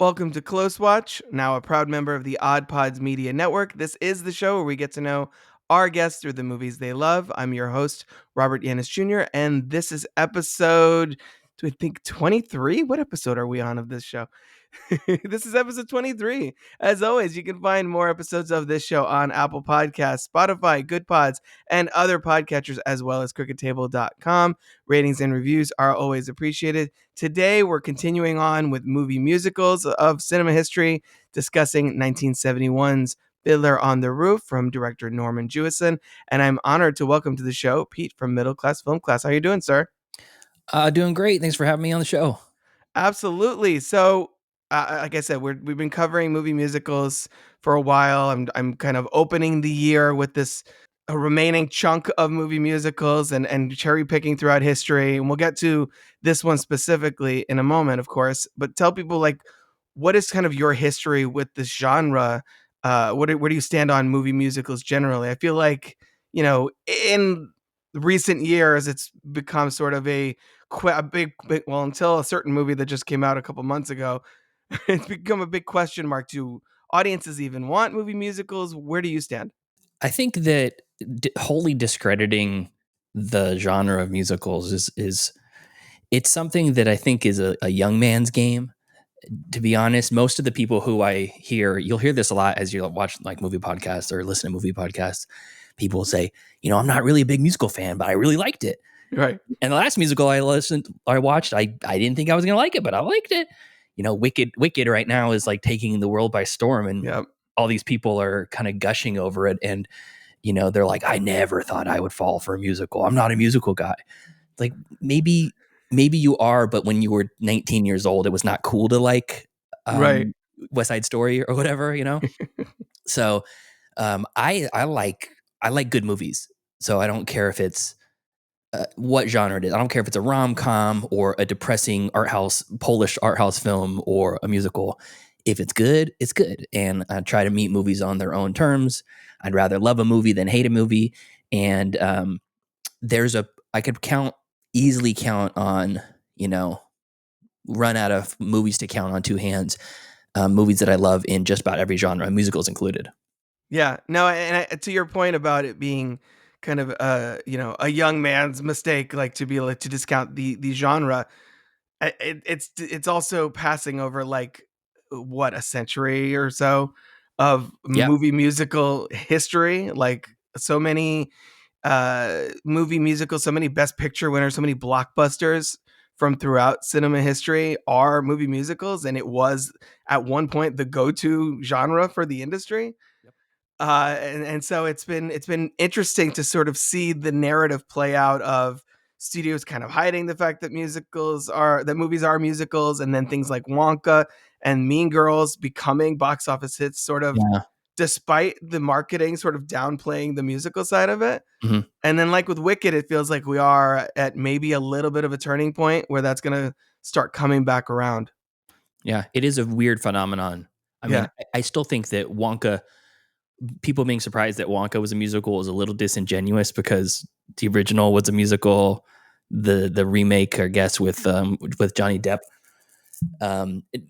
Welcome to Close Watch, now a proud member of the Odd Pods Media Network. This is the show where we get to know our guests through the movies they love. I'm your host, Robert Yaniz Jr., and this is episode, do I think 23? What episode are we on of this show? This is episode 23. As always, you can find more episodes of this show on Apple Podcasts, Spotify, Good Pods, and other podcatchers, as well as crookedtable.com. Ratings and reviews are always appreciated. Today, we're continuing on with movie musicals of cinema history, discussing 1971's Fiddler on the Roof from director Norman Jewison. And I'm honored to welcome to the show Pete from Middle Class Film Class. How are you doing, sir? Doing great. Thanks for having me on the show. Absolutely. So, like I said, we've been covering movie musicals for a while. I'm kind of opening the year with this remaining chunk of movie musicals and cherry picking throughout history. And we'll get to this one specifically in a moment, of course. But tell people, like, what is kind of your history with this genre? Where do you stand on movie musicals generally? I feel like, in recent years, it's become sort of a big, well, until a certain movie that just came out a couple months ago, it's become a big question mark. Do audiences even want movie musicals? Where do you stand? I think that wholly discrediting the genre of musicals is it's something that I think is a young man's game. To be honest, most of the people who I hear, you'll hear this a lot as you watch like movie podcasts or listen to movie podcasts. People will say, I'm not really a big musical fan, but I really liked it. Right. And the last musical I watched, I didn't think I was going to like it, but I liked it. Wicked right now is like taking the world by storm, and all these people are kind of gushing over it. And, they're like, I never thought I would fall for a musical. I'm not a musical guy. Like maybe you are, but when you were 19 years old, it was not cool to like Right. West Side Story or whatever, So I like good movies. So I don't care if it's what genre it is. I don't care if it's a rom-com or a depressing Polish art house film or a musical. If it's good, it's good. And I try to meet movies on their own terms. I'd rather love a movie than hate a movie. And I could easily count on, run out of movies to count on two hands, movies that I love in just about every genre, musicals included. Yeah. No, and to your point about it being kind of a young man's mistake, like to be able to discount the genre, it's also passing over like what, a century or so of Yeah. movie musical history. Like so many movie musicals, so many best picture winners, so many blockbusters from throughout cinema history are movie musicals, and it was at one point the go-to genre for the industry. And so it's been interesting to sort of see the narrative play out of studios kind of hiding the fact that movies are musicals, and then things like Wonka and Mean Girls becoming box office hits, sort of despite the marketing sort of downplaying the musical side of it. Mm-hmm. And then like with Wicked, it feels like we are at maybe a little bit of a turning point where that's going to start coming back around. Yeah, it is a weird phenomenon. I mean, I still think that Wonka, people being surprised that Wonka was a musical is a little disingenuous because the original was a musical. The remake, I guess, with Johnny Depp,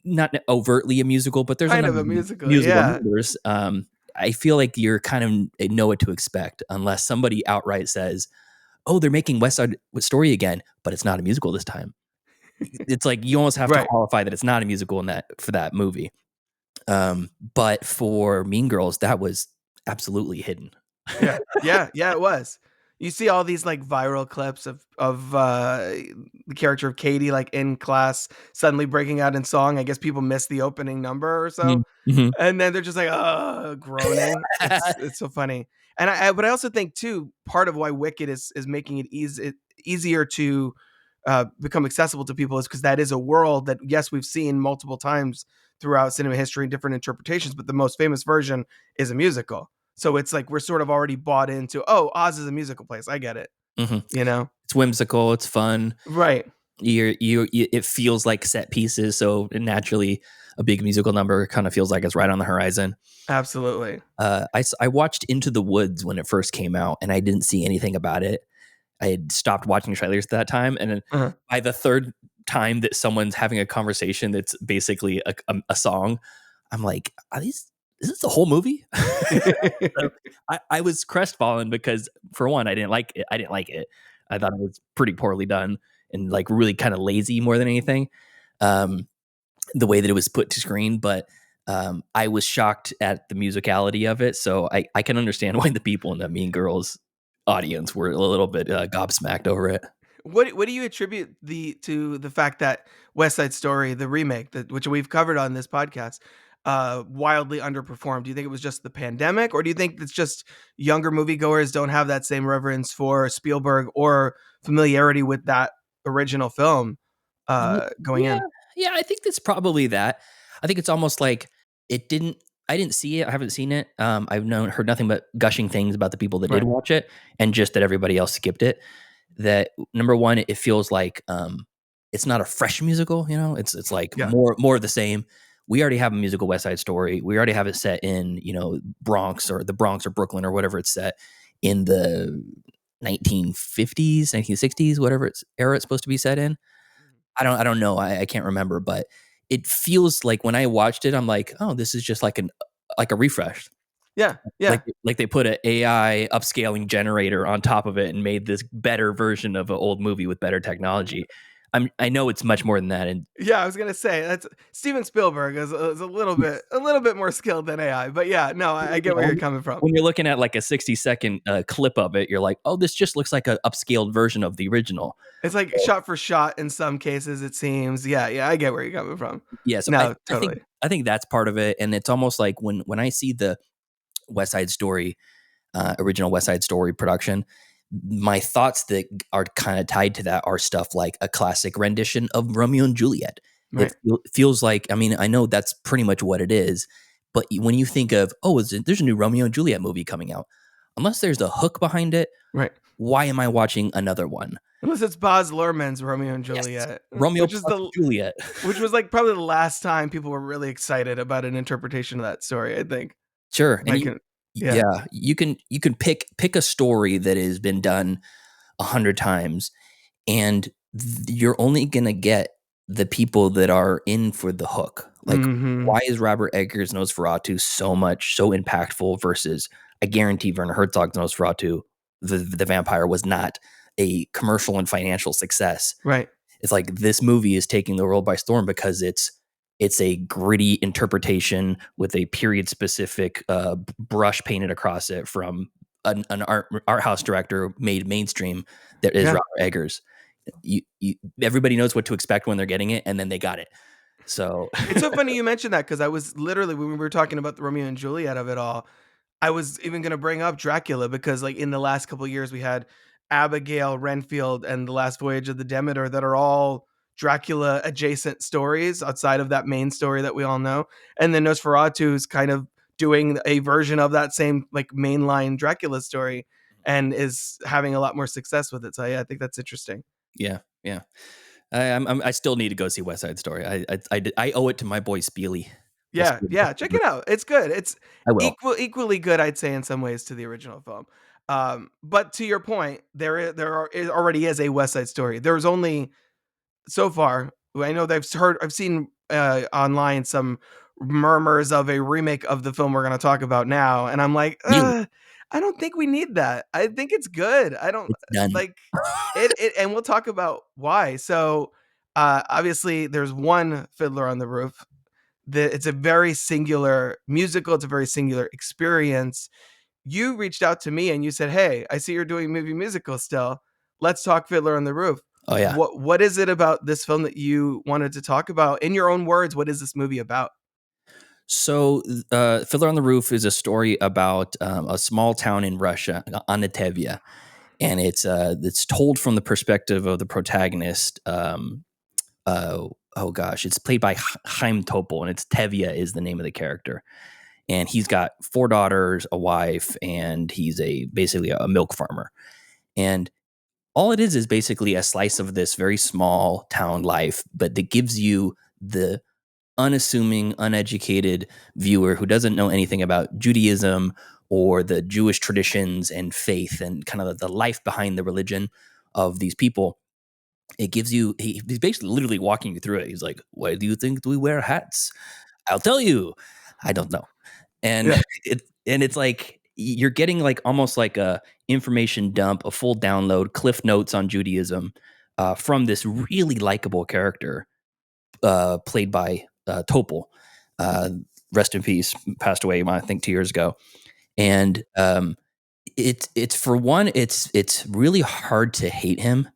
not overtly a musical, but there's kind of a musical numbers. I feel like you're kind of know what to expect unless somebody outright says, "Oh, they're making West Side Story again, but it's not a musical this time." It's like you almost have to qualify that it's not a musical for that movie. But for Mean Girls, that was absolutely hidden. Yeah, it was. You see all these like viral clips of the character of Katie like in class suddenly breaking out in song. I guess people missed the opening number or so, and then they're just like groaning. It's so funny. And but I also think too, part of why Wicked is making it easier to become accessible to people is because that is a world that, yes, we've seen multiple times throughout cinema history in different interpretations, but the most famous version is a musical. So it's like we're sort of already bought into, Oz is a musical place. I get it. It's whimsical, it's fun, right? It feels like set pieces, so naturally a big musical number kind of feels like it's right on the horizon. Absolutely. I watched Into the Woods when it first came out, and I didn't see anything about it. I had stopped watching trailers at that time, and by the third time that someone's having a conversation that's basically a song, I'm like, is this the whole movie? So I was crestfallen because, for one, I didn't like it. I thought it was pretty poorly done and like really kind of lazy more than anything. The way that it was put to screen, but I was shocked at the musicality of it. So I can understand why the people in the Mean Girls audience were a little bit gobsmacked over it. What do you attribute to the fact that West Side Story, the remake, which we've covered on this podcast, wildly underperformed? Do you think it was just the pandemic, or do you think it's just younger moviegoers don't have that same reverence for Spielberg or familiarity with that original film going Yeah, in? yeah, I think that's probably that. I think it's almost like it didn't. I didn't see it. I haven't seen it. I've heard nothing but gushing things about the people that did Right. watch it, and just that everybody else skipped it. That number one, it feels like it's not a fresh musical. It's like Yeah. more of the same. We already have a musical West Side Story. We already have it set in Bronx or Brooklyn or whatever it's set in the 1950s, 1960s, whatever era it's supposed to be set in. I don't know. I can't remember, but it feels like when I watched it, I'm like, oh, this is just like a refresh. Yeah. Yeah. Like they put an AI upscaling generator on top of it and made this better version of an old movie with better technology. I know it's much more than that, and Yeah, I was gonna say that's Steven Spielberg is a little bit more skilled than AI, but yeah, no, I get where yeah, you're coming from. when you're looking at like a 60-second clip of it, you're like, oh, this just looks like an upscaled version of the original. It's like shot for shot in some cases, it seems. Yeah, yeah, I get where you're coming from. Yeah, so No, I think totally. I think that's part of it, and it's almost like when I see the West Side Story original West Side Story production, my thoughts that are kind of tied to that are stuff like a classic rendition of Romeo and Juliet. Right, Feels like, I mean, I know that's pretty much what it is, but when you think of, there's a new Romeo and Juliet movie coming out, unless there's a hook behind it, right. why am I watching another one? Unless it's Baz Luhrmann's Romeo and Yes, Juliet, Romeo plus Juliet. which was like probably the last time people were really excited about an interpretation of that story, I think. Sure, and Like, yeah, yeah, you can pick a story that has been done 100 times, and you're only gonna get the people that are in for the hook. Like, mhm, why is Robert Eggers' Nosferatu so impactful versus I guarantee Werner Herzog's Nosferatu, the vampire, was not a commercial and financial success. right, It's like this movie is taking the world by storm because it's a gritty interpretation with a period specific brush painted across it from an art house director made mainstream that is yeah. Robert Eggers. Everybody knows what to expect when they're getting it, and then they got it. So It's so funny you mentioned that because I was literally when we were talking about the Romeo and Juliet of it all, I was even gonna bring up Dracula because, like, in the last couple years, we had Abigail, Renfield, and The Last Voyage of the Demeter that are all Dracula adjacent stories outside of that main story that we all know. And then Nosferatu is kind of doing a version of that same like mainline Dracula story and is having a lot more success with it. So yeah, I think that's interesting. yeah, yeah. I still need to go see West Side Story. I owe it to my boy Spiely. Yeah, yeah, check it out. It's good. It's I will. equally good, I'd say, in some ways to the original film. But to your point, it already is a West Side Story. There's only so far. I know I've seen online some murmurs of a remake of the film we're going to talk about now, and I'm like, Really, I don't think we need that. I think it's good. I don't it's done. like and we'll talk about why. So, obviously, there's one Fiddler on the Roof. It's a very singular musical. It's a very singular experience. You reached out to me and you said, "Hey, I see you're doing movie musicals still. Let's talk Fiddler on the Roof." Oh yeah. What is it about this film that you wanted to talk about? In your own words, what is this movie about? So, Fiddler on the Roof is a story about a small town in Russia on the Tevye, and it's told from the perspective of the protagonist. Oh gosh, it's played by Chaim Topol, and it's Tevye is the name of the character, and he's got 4 daughters, a wife, and he's basically a milk farmer, and all it is basically a slice of this very small town life, but that gives you the unassuming, uneducated viewer who doesn't know anything about Judaism or the Jewish traditions and faith and kind of the life behind the religion of these people. it gives you, he's basically literally walking you through it. He's like, why do you think we wear hats? I'll tell you. I don't know. And Yeah. it's like you're getting like almost like a information dump, a full download, cliff notes on Judaism from this really likable character played by Topol. Rest in peace, passed away, I think 2 years ago. And it's for one, it's really hard to hate him,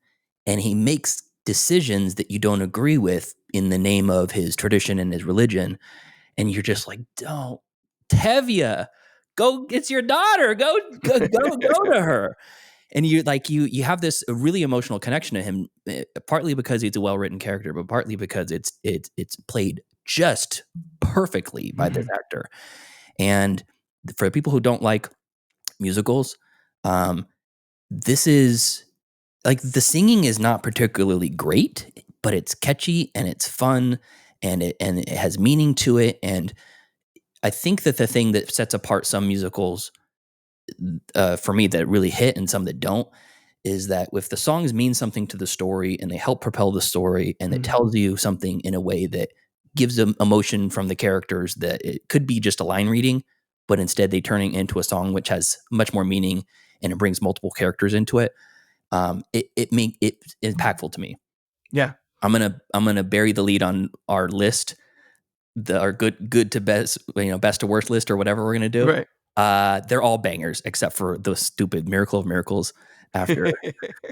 and he makes decisions that you don't agree with in the name of his tradition and his religion, and you're just like, don't, Tevye, go, it's your daughter, go to her. And you like you have this really emotional connection to him, partly because he's a well-written character, but partly because it's played just perfectly by this actor. And for people who don't like musicals, this is like, the singing is not particularly great, but it's catchy and it's fun, and it has meaning to it. And I think that the thing that sets apart some musicals for me that really hit and some that don't is that if the songs mean something to the story and they help propel the story and it tells you something in a way that gives them emotion from the characters, that it could be just a line reading, but instead they turning into a song which has much more meaning and it brings multiple characters into it. It make it impactful to me. Yeah. I'm gonna bury the lead on our list, our good to best, best to worst list or whatever we're gonna do. Right. They're all bangers except for the stupid Miracle of Miracles after.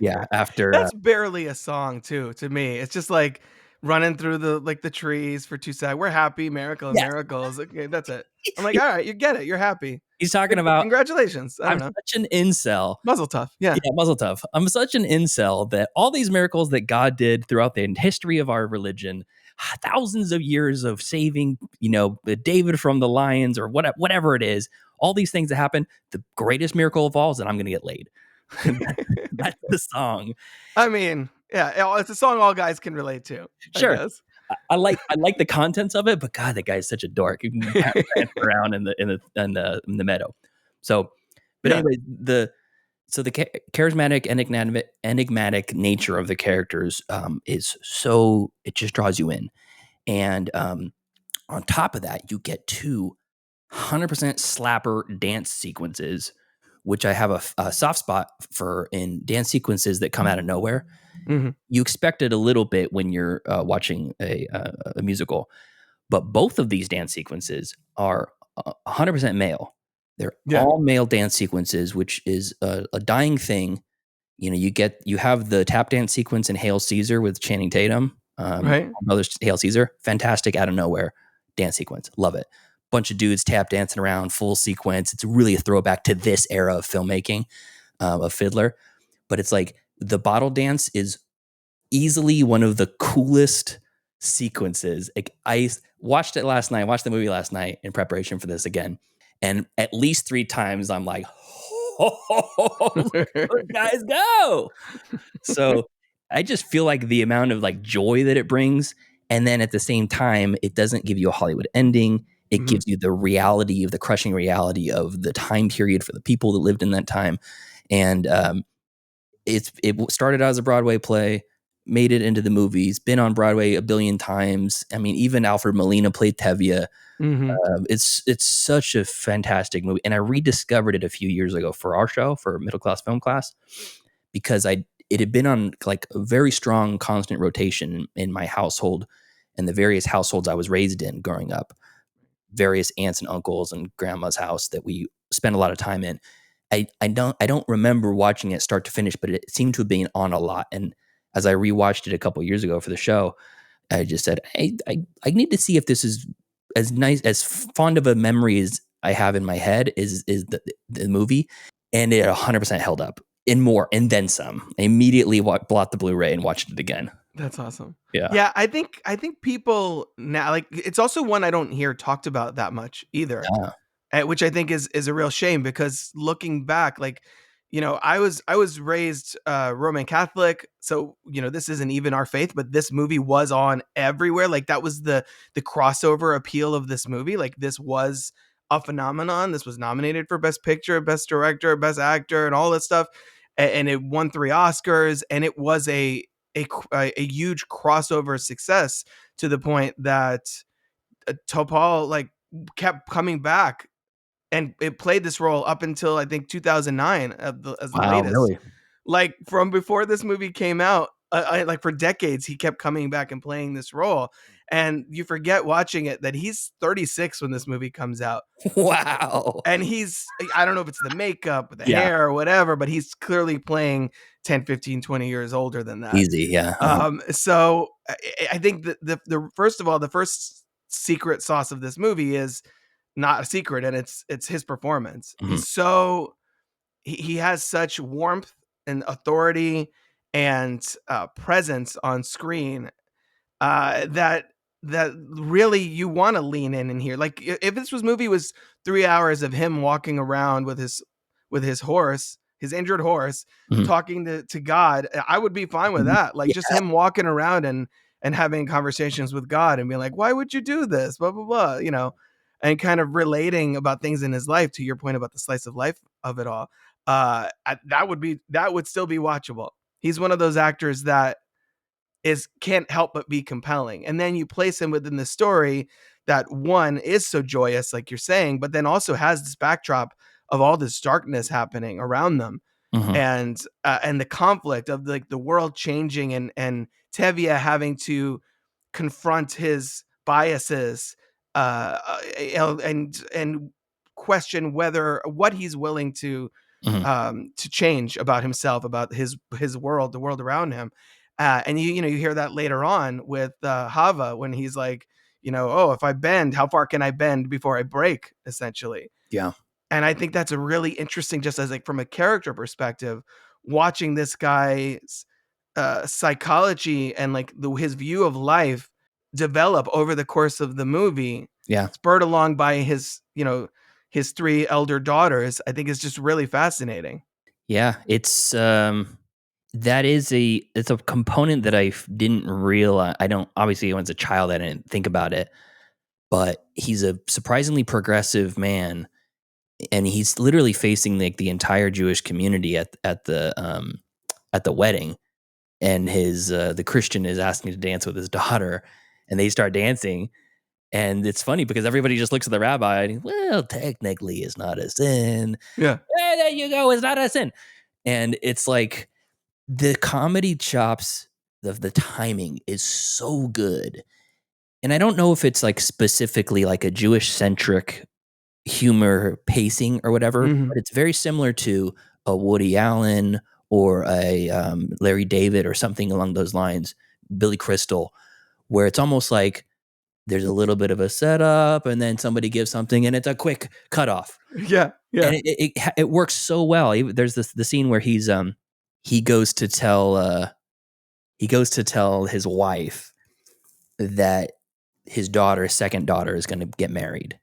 Yeah, after That's barely a song too, to me. It's just like running through the trees for 2 seconds. We're happy, miracle of yes, miracles. Okay, that's it. I'm like, all right, you get it. You're happy. he's talking Good, about, congratulations. I don't I'm know. such an incel. Muzzle tough. Yeah. Yeah, muzzle tough. I'm such an incel that all these miracles that God did throughout the history of our religion, thousands of years of saving, David from the lions or whatever it is, all these things that happen, the greatest miracle of all is that I'm going to get laid. That's the song. I mean, yeah, it's a song all guys can relate to, I Sure. guess. I like the contents of it, but God, that guy is such a dork. He can prance around in the meadow. So, but Yeah. anyway, the charismatic, enigmatic nature of the characters is so, it just draws you in. And on top of that, you get 200% slapper dance sequences, which I have a soft spot for, in dance sequences that come out of nowhere. Mhm. You expect it a little bit when you're watching a musical, but both of these dance sequences are 100% male. They're Yeah. all male dance sequences, which is a dying thing. You have the tap dance sequence in Hail Caesar with Channing Tatum, Right. brothers Hail Caesar, fantastic, out of nowhere dance sequence, love it. Bunch of dudes tap dancing around, full sequence. It's really a throwback to this era of filmmaking of Fiddler. But it's like the bottle dance is easily one of the coolest sequences. Like, I watched it last night, watched the movie last night in preparation for this again. And at least 3 times I'm like, oh, look at those guys go. So I just feel like the amount of like joy that it brings. And then at the same time, it doesn't give you a Hollywood ending. It Mhm. gives you the reality of the crushing reality of the time period for the people that lived in that time. And it started out as a Broadway play, made it into the movies, been on Broadway a billion times. I mean, even Alfred Molina played Tevye. Mhm. It's such a fantastic movie, and I rediscovered it a few years ago for our show, for middle class film class, because it had been on like a very strong constant rotation in my household and the various households I was raised in growing up, various aunts and uncles and grandma's house that we spent a lot of time in. I don't remember watching it start to finish, but it seemed to have been on a lot. And as I rewatched it a couple years ago for the show, I just said, hey, I need to see if this is as nice, as fond of a memory as I have in my head is the movie. And it 100% held up, and more, and then some. I immediately bought the Blu-ray and watched it again. That's awesome. Yeah. Yeah, I think people now, like, it's also one I don't hear talked about that much either. Yeah. Which I think is a real shame, because looking back, like, I was raised Roman Catholic, so this isn't even our faith, but this movie was on everywhere. Like, that was the crossover appeal of this movie. Like, this was a phenomenon. This was nominated for Best Picture, Best Director, Best Actor, and all that stuff, and it won 3 Oscars, and it was a huge crossover success to the point that Topol like kept coming back, and it played this role up until I think 2009 as the Wow, latest. really? Like from before this movie came out, like for decades, he kept coming back and playing this role. And you forget watching it that he's 36 when this movie comes out. Wow. And I don't know if it's the makeup or the Yeah. hair or whatever, but he's clearly playing 10, 15, 20 years older than that. Easy. Yeah. So I think that the first of all, the first secret sauce of this movie is not a secret, and it's his performance. Mhm. He has such warmth and authority and presence on screen that really you want to lean in here. Like if this movie was 3 hours of him walking around with his horse, his injured horse, Mhm. talking to God, I would be fine with that. Like just Yeah. him walking around and having conversations with God and being like, why would you do this? Blah blah blah. And kind of relating about things in his life. To your point about the slice of life of it all, that would still be watchable. He's one of those actors that can't help but be compelling. And then you place him within the story that one is so joyous, like you're saying, but then also has this backdrop of all this darkness happening around them, Mhm. and the conflict of like the world changing, and Tevye having to confront his biases, and question whether what he's willing Mhm. to change about himself, about his world, the world around him. And you hear that later on with Hava when he's like, oh, if I bend, how far can I bend before I break, essentially. Yeah. And I think that's a really interesting, just as like from a character perspective, watching this guy's psychology and like his view of life develop over the course of the movie, Yeah. spurred along by his three elder daughters. I think is just really fascinating. Yeah. It's a component that didn't realize. I don't obviously when I was a child I didn't think about it, but he's a surprisingly progressive man, and he's literally facing like the entire Jewish community at the wedding, and the Christian is asking to dance with his daughter, and they start dancing. And it's funny because everybody just looks at the rabbi and well, technically it's not a sin. Yeah. Hey, there you go, it's not a sin. And it's like the comedy chops, the timing is so good. And I don't know if it's like specifically like a Jewish centric humor pacing or whatever, Mhm. but it's very similar to a Woody Allen or a Larry David or something along those lines, Billy Crystal, where it's almost like there's a little bit of a setup and then somebody gives something and it's a quick cutoff. Yeah. Yeah. And it works so well. There's the scene where he goes to tell his wife that his second daughter is going to get married,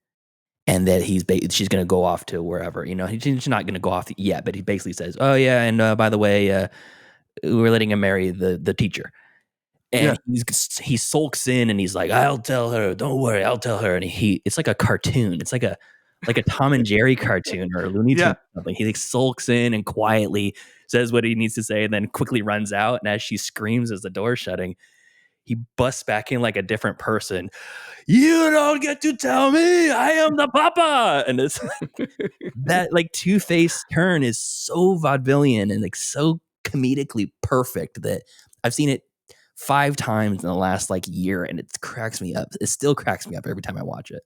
and that she's going to go off to wherever. She's not going to go off yet, but he basically says, "Oh yeah, and by the way, we're letting him marry the teacher." And Yeah. he sulks in and he's like, "I'll tell her. Don't worry, I'll tell her." And it's like a cartoon. It's like a Tom and Jerry cartoon or a Looney Tunes Yeah. or something. He like sulks in and quietly says what he needs to say, and then quickly runs out. And as she screams as the door's shutting, he busts back in like a different person. You don't get to tell me I am the papa. And it's that like two-faced turn is so vaudevillian and like so comedically perfect that I've seen it 5 times in the last like year, and it cracks me up. It still cracks me up every time I watch it.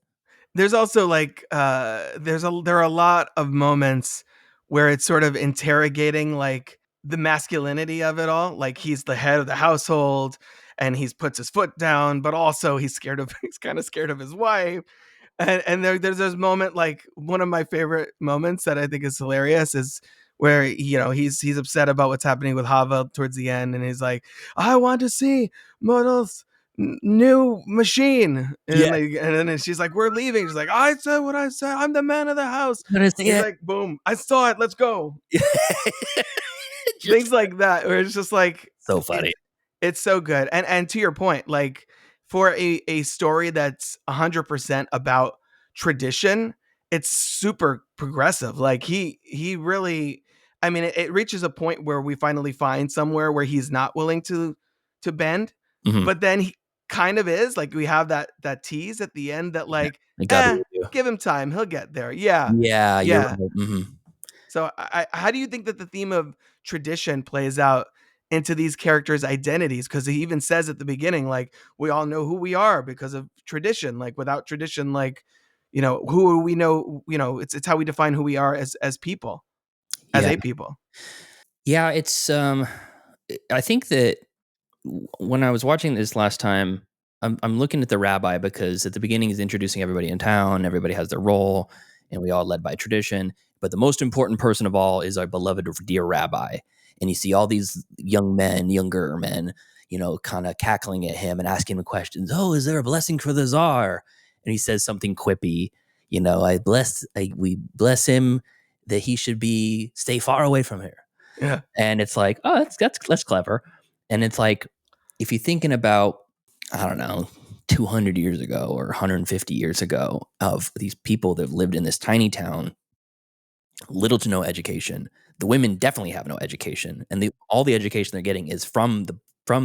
There's also like there are a lot of moments where it's sort of interrogating like the masculinity of it all. Like he's the head of the household and he's puts his foot down, but also he's kind of scared of his wife. And there's this moment, like one of my favorite moments that I think is hilarious is where he's upset about what's happening with Hava towards the end, and he's like, "I want to see Model's new machine," and Yeah. like, and then she's like, "We're leaving." She's like, "I said what I said. I'm the man of the house." I'm gonna say He's it. like, "Boom! I saw it. Let's go." Just Things like that, where it's just like so funny. it's so good. And to your point, like for a story that's 100% about tradition, it's super progressive. Like he really, I mean, it reaches a point where we finally find somewhere where he's not willing to to bend, Mhm. but then he kind of is. Like, we have that tease at the end that, Yeah, like, I gotta with you. give him time, he'll get there. Yeah. Yeah, you're Yeah. right. Mhm. So how do you think that the theme of tradition plays out into these characters' identities? Because he even says at the beginning, like, we all know who we are because of tradition. Like, without tradition, like, who we know, it's how we define who we are as people, as Yeah. a people. Yeah, it's, I think that when I was watching this last time, I'm looking at the rabbi because at the beginning he's introducing everybody in town, everybody has their role, and we all led by tradition. But the most important person of all is our beloved dear rabbi. And you see all these young men, younger men, kind of cackling at him and asking him questions. Oh, is there a blessing for the czar? And he says something quippy. We bless him that he should stay far away from here. Yeah. And it's like, oh, that's clever. And it's like, if you're thinking about, I don't know, 200 years ago or 150 years ago, of these people that have lived in this tiny town, little to no education. The women definitely have no education, and all the education they're getting is from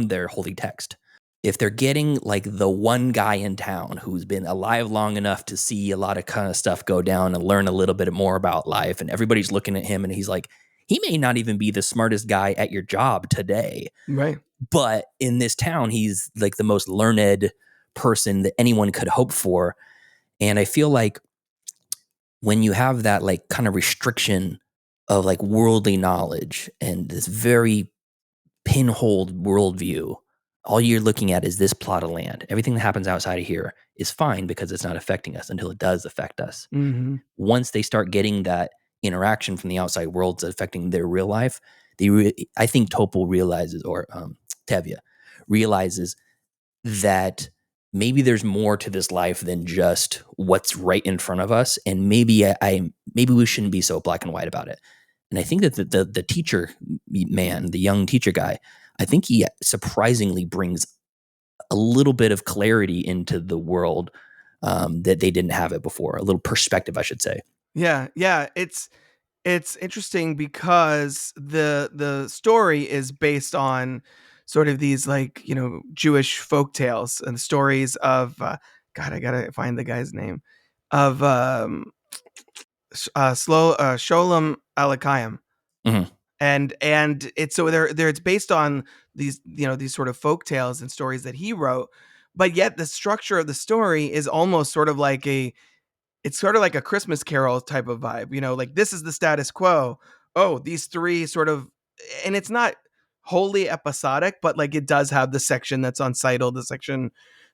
their holy text. If they're getting like the one guy in town who's been alive long enough to see a lot of kind of stuff go down and learn a little bit more about life, and everybody's looking at him and he's like, he may not even be the smartest guy at your job today, Right. but in this town, he's like the most learned person that anyone could hope for. And I feel like when you have that like kind of restriction of like worldly knowledge and this very pinholed worldview, all you're looking at is this plot of land. Everything that happens outside of here is fine because it's not affecting us until it does affect us. Mm-hmm. Once they start getting that interaction from the outside world that's affecting their real life, I think Topol realizes, or Tevye realizes, that maybe there's more to this life than just what's right in front of us, and maybe maybe we shouldn't be so black and white about it. And I think that the teacher man, the young teacher guy, I think he surprisingly brings a little bit of clarity into the world that they didn't have it before, a little perspective, I should say. Yeah. Yeah. It's interesting because the story is based on sort of these, like, Jewish folk tales and stories of God, I gotta find the guy's name, of Sholem Alakayim. Mhm. And it's so there it's based on these sort of folk tales and stories that he wrote, but yet the structure of the story is almost sort of like it's sort of like a Christmas Carol type of vibe, like, this is the status quo. Oh, these three sort of, and it's not wholly episodic, but like it does have the section that's on Seidel, the section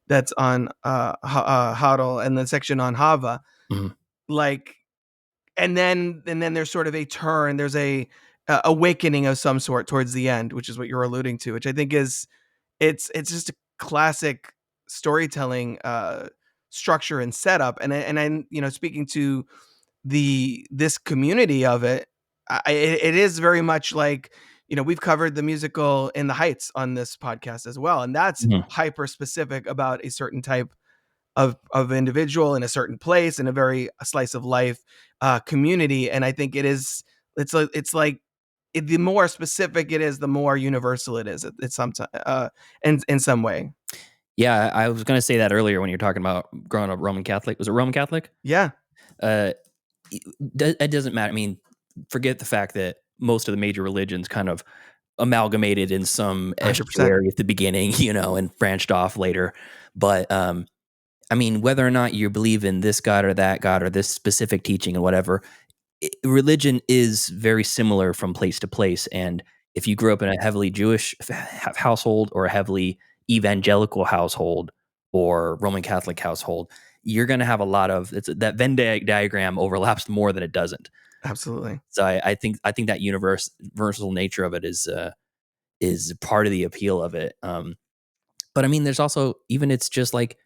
that's on Hodel, and the section on Hava. Mhm. Like, and then there's sort of a turn, there's a awakening of some sort towards the end, which is what you're alluding to, which I think is, it's just a classic storytelling structure and setup. And speaking to this community of it, it is very much like, we've covered the musical In the Heights on this podcast as well, and that's Mhm. hyper specific about a certain type of individual in a certain place in a very a slice of life community. And I think it's like, the more specific it is, the more universal it is. It's sometimes in some way. Yeah, I was going to say that earlier when you were talking about growing up Roman Catholic. Was it Roman Catholic? Yeah. Uh, it doesn't matter. I mean, forget the fact that most of the major religions kind of amalgamated in some 100%. estuary at the beginning, and branched off later. But I mean, whether or not you believe in this God or that God or this specific teaching and whatever, religion is very similar from place to place. And if you grew up in a heavily Jewish household or a heavily evangelical household or Roman Catholic household, you're going to have a lot of that Venn diagram overlaps more than it doesn't. Absolutely. So I think that universal nature of it is part of the appeal of it. But I mean, there's also, even it's just like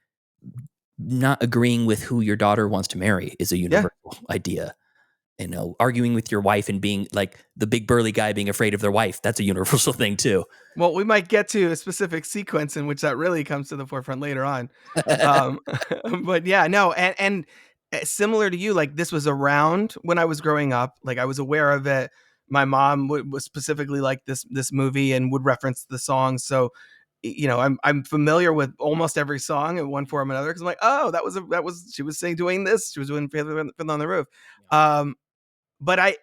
not agreeing with who your daughter wants to marry is a Yeah. universal idea. Arguing with your wife and being like the big burly guy being afraid of their wife, that's a universal thing too. Well, we might get to a specific sequence in which that really comes to the forefront later on. Um, but yeah, no, and similar to you, like, this was around when I was growing up. Like, I was aware of it. My mom was specifically like this movie and would reference the songs. So I'm familiar with almost every song in one form or another, because I'm like, oh, she was saying doing this, she was doing Fiddler on the Roof. Um, but I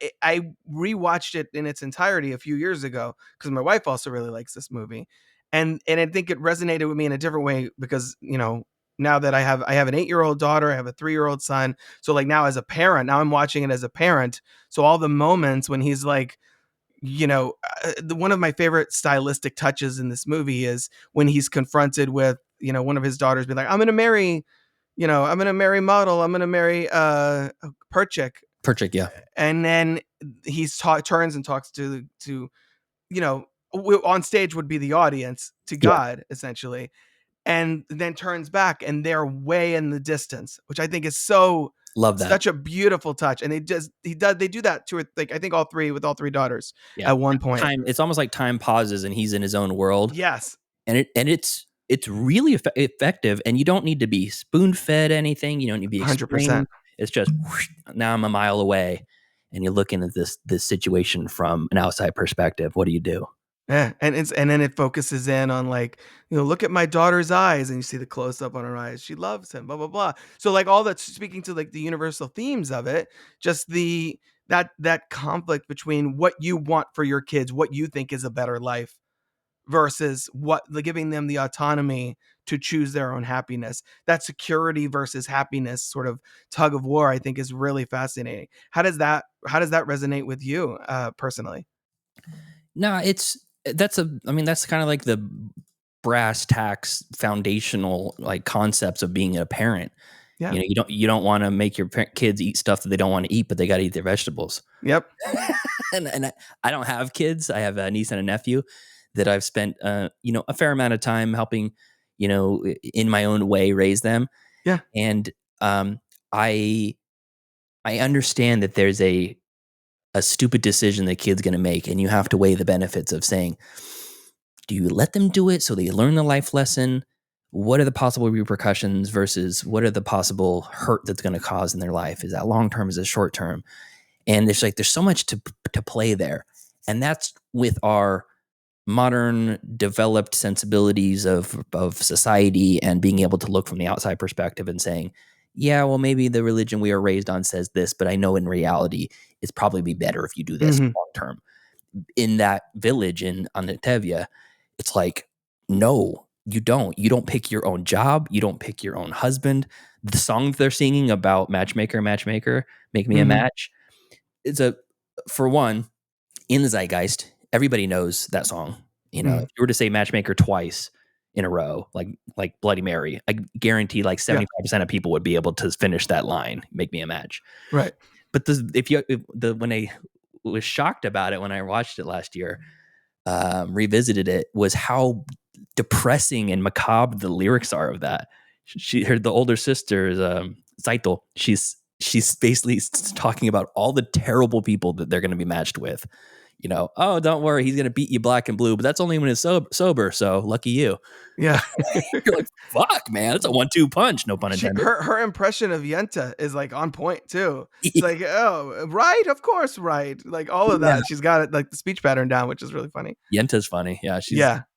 rewatched it in its entirety a few years ago because my wife also really likes this movie, and I think it resonated with me in a different way because now that I have an 8-year-old daughter, I have a 3-year-old son, so like now as a parent, now I'm watching it as a parent, so all the moments when he's like, one of my favorite stylistic touches in this movie is when he's confronted with one of his daughters being like, I'm gonna marry model, I'm gonna marry Perchik, Perchik, yeah. and then turns and talks to on stage would be the audience, to Yeah. God essentially, and then turns back and they're way in the distance, which I think is Love that. such a beautiful touch. And they do that to like I think with all three daughters Yeah. at one point. It's almost like time pauses and he's in his own world. Yes. And it's really effective, and you don't need to be spoon fed anything. You don't need to be 100%. explained. It's just whoosh, now I'm a mile away, and you're looking at this situation from an outside perspective. What do you do? Yeah, and then it focuses in on like, look at my daughter's eyes, and you see the close up on her eyes. She loves him, blah blah blah. So like all that's speaking to like the universal themes of it, just that conflict between what you want for your kids, what you think is a better life, versus giving them the autonomy to choose their own happiness. That security versus happiness sort of tug of war, I think, is really fascinating. How does that resonate with you personally? No, that's kind of like the brass tacks foundational like concepts of being a parent. Yeah. You don't want to make your kids eat stuff that they don't want to eat, but they got to eat their vegetables. Yep. and I don't have kids. I have a niece and a nephew that I've spent a fair amount of time helping, in my own way raise them. Yeah. And I understand that there's a stupid decision the kid's going to make, and you have to weigh the benefits of saying, do you let them do it so they learn the life lesson? What are the possible repercussions versus what are the possible hurt that's going to cause in their life? Is that long term? Is it short term? And there's so much to play there. And that's with our modern developed sensibilities of society and being able to look from the outside perspective and saying, yeah, well, maybe the religion we are raised on says this, but I know in reality, it's probably be better if you do this long term. In that village on the Tevye, it's like, no, you don't. You don't pick your own job. You don't pick your own husband. The song they're singing about matchmaker, make me a match. For one, in the zeitgeist, everybody knows that song. If you were to say matchmaker twice in a row, like Bloody Mary, I guarantee like 75% of people would be able to finish that line, make me a match. Right. But when I was shocked about it when I watched it last year, revisited it, was how depressing and macabre the lyrics are of that. The older sister is Saito. She's basically talking about all the terrible people that they're going to be matched with. Oh, don't worry, he's going to beat you black and blue, but that's only when it's sober. So lucky you. Yeah. You're like, fuck, man, it's a 1-2 punch. No pun intended. Her impression of Yenta is like on point too. It's like, oh, right, of course, right. Like all of that. She's got it, like the speech pattern down, which is really funny. Yenta's funny. Yeah.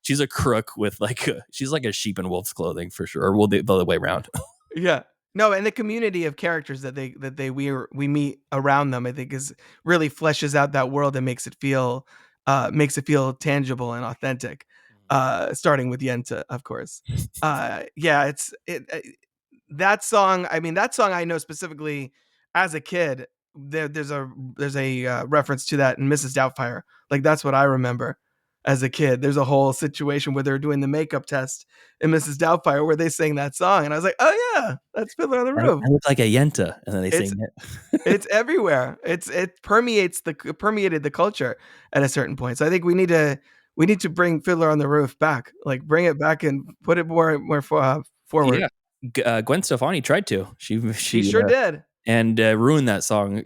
She's a crook with she's like a sheep in wolf's clothing for sure. Or the other way around. Yeah. No, and the community of characters that we meet around them, I think, is really fleshes out that world and makes it feel tangible and authentic. Starting with Yenta, of course. That song. I mean, that song I know specifically as a kid. There's a reference to that in Mrs. Doubtfire. Like that's what I remember as a kid. There's a whole situation where they're doing the makeup test in Mrs. Doubtfire where they sing that song, and I was like, oh yeah, that's Fiddler on the Roof. I look like a Yenta, and then they sing it. It's everywhere. It permeated the culture at a certain point. So I think we need to bring Fiddler on the Roof back, like bring it back and put it more forward. Yeah, Gwen Stefani tried to. She sure did, and ruined that song.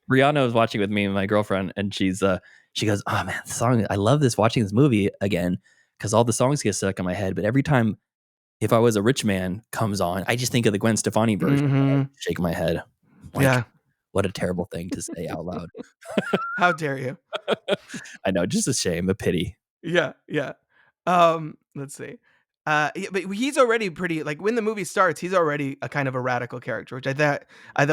Rihanna was watching with me and my girlfriend, and she goes, "Oh man, the song! I love watching this movie again because all the songs get stuck in my head. But every time, if I Was a Rich Man comes on, I just think of the Gwen Stefani version. Shake my head. Like, what a terrible thing to say out loud. How dare you? I know, just a shame, a pity. Yeah. Let's see. But he's already pretty like when the movie starts, he's already a kind of a radical character, which I thought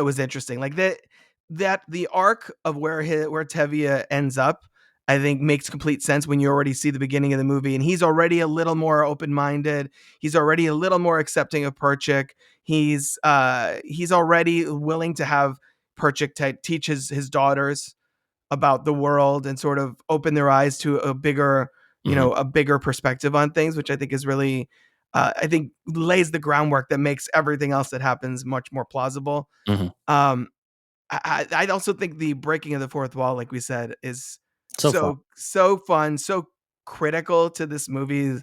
was interesting. Like that the arc of where Tevye ends up, I think makes complete sense when you already see the beginning of the movie, and he's already a little more open minded. He's already a little more accepting of Perchik. He's already willing to have Perchik teach his daughters about the world and sort of open their eyes to a bigger, Mhm. a bigger perspective on things, which I think is really, I think lays the groundwork that makes everything else that happens much more plausible. Mhm. Um, I also think the breaking of the fourth wall, like we said, is So fun. so fun, so critical to this movie's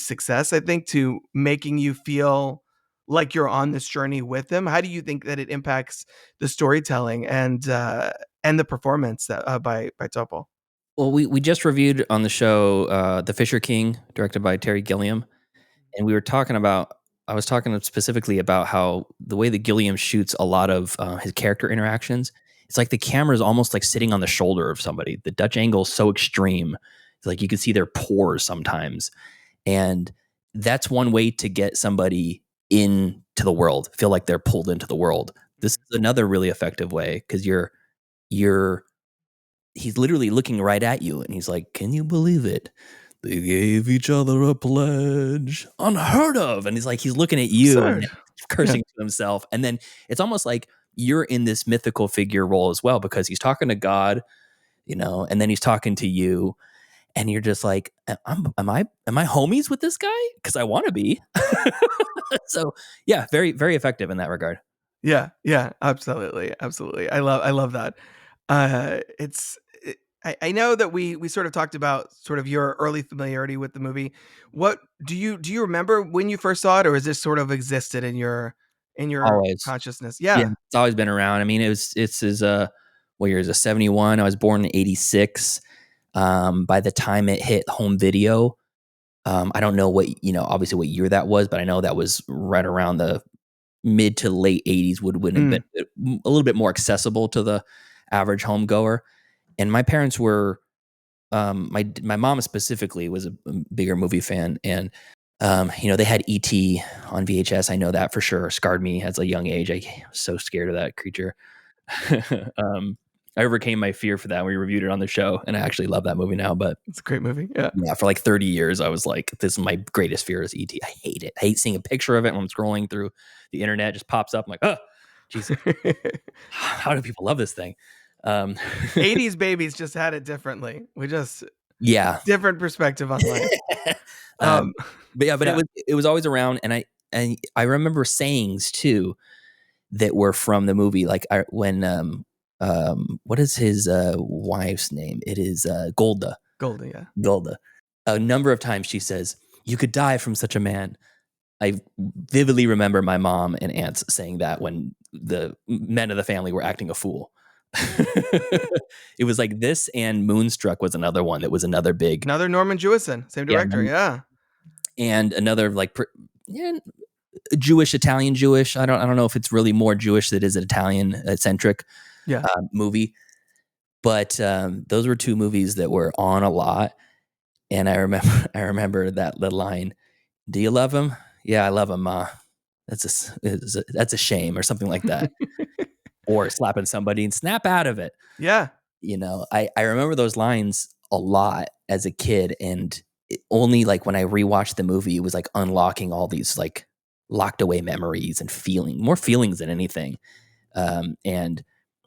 success. I think to making you feel like you're on this journey with him. How do you think that it impacts the storytelling and the performance by Topol? Well, we just reviewed on the show, The Fisher King, directed by Terry Gilliam, and we were talking about I was talking specifically about how the way that Gilliam shoots a lot of, his character interactions, it's like the camera is almost like sitting on the shoulder of somebody. The Dutch angle is so extreme. It's like you can see their pores sometimes. And that's one way to get somebody into the world, feel like they're pulled into the world. This is another really effective way because you're he's literally looking right at you and he's like, "Can you believe it? They gave each other a pledge. Unheard of." And he's looking at you and Absurd. Yeah. cursing to himself. And then it's almost like you're in this mythical figure role as well because he's talking to God, and then he's talking to you and you're just like, am I homies with this guy? Because I want to be. So yeah, very, very effective in that regard. Yeah, yeah, absolutely, absolutely. I love that. I know that we sort of talked about sort of your early familiarity with the movie. What do you remember when you first saw it, or is this sort of existed in your Always. consciousness? Yeah, Yeah. it's always been around. I mean, it's his what year is it? 71. I was born in 86. By the time it hit home video, I don't know obviously what year that was, but I know that was right around the mid to late 80s would have been Mm, a little bit more accessible to the average home goer. And my parents were my mom specifically was a bigger movie fan, and they had ET on VHS. I know that for sure. Scarred me as a young age. I was so scared of that creature. um, I overcame my fear for that. We reviewed it on the show, and I actually love that movie now. But it's a great movie. Yeah. yeah, for like 30 years, I was like, "This is my greatest fear is ET. I hate it. I hate seeing a picture of it when I'm scrolling through the internet. It just pops up. I'm like, oh, Jesus, how do people love this thing?" Um, 80s babies just had it differently. We just yeah, different perspective on life. um, Um, but yeah, but yeah. it was always around, and I remember sayings too that were from the movie. Like when what is his wife's name? It is Golda. Goldie, yeah. Golda. A number of times she says, "You could die from such a man." I vividly remember my mom and aunts saying that when the men of the family were acting a fool. It was like this, and Moonstruck was another one that was another big, Another Norman Jewison, same yeah, director, yeah. and another like yeah, Jewish, Italian Jewish. I don't know if it's really more Jewish that is an Italian centric Yeah. movie, but those were two movies that were on a lot. And I remember that little line, "Do you love him?" "Yeah, I love him, Ma." That's a shame," or something like that, or slapping somebody and snap out of it. Yeah. I remember those lines a lot as a kid, and only like when I rewatched the movie, it was like unlocking all these like locked away memories and more feelings than anything. And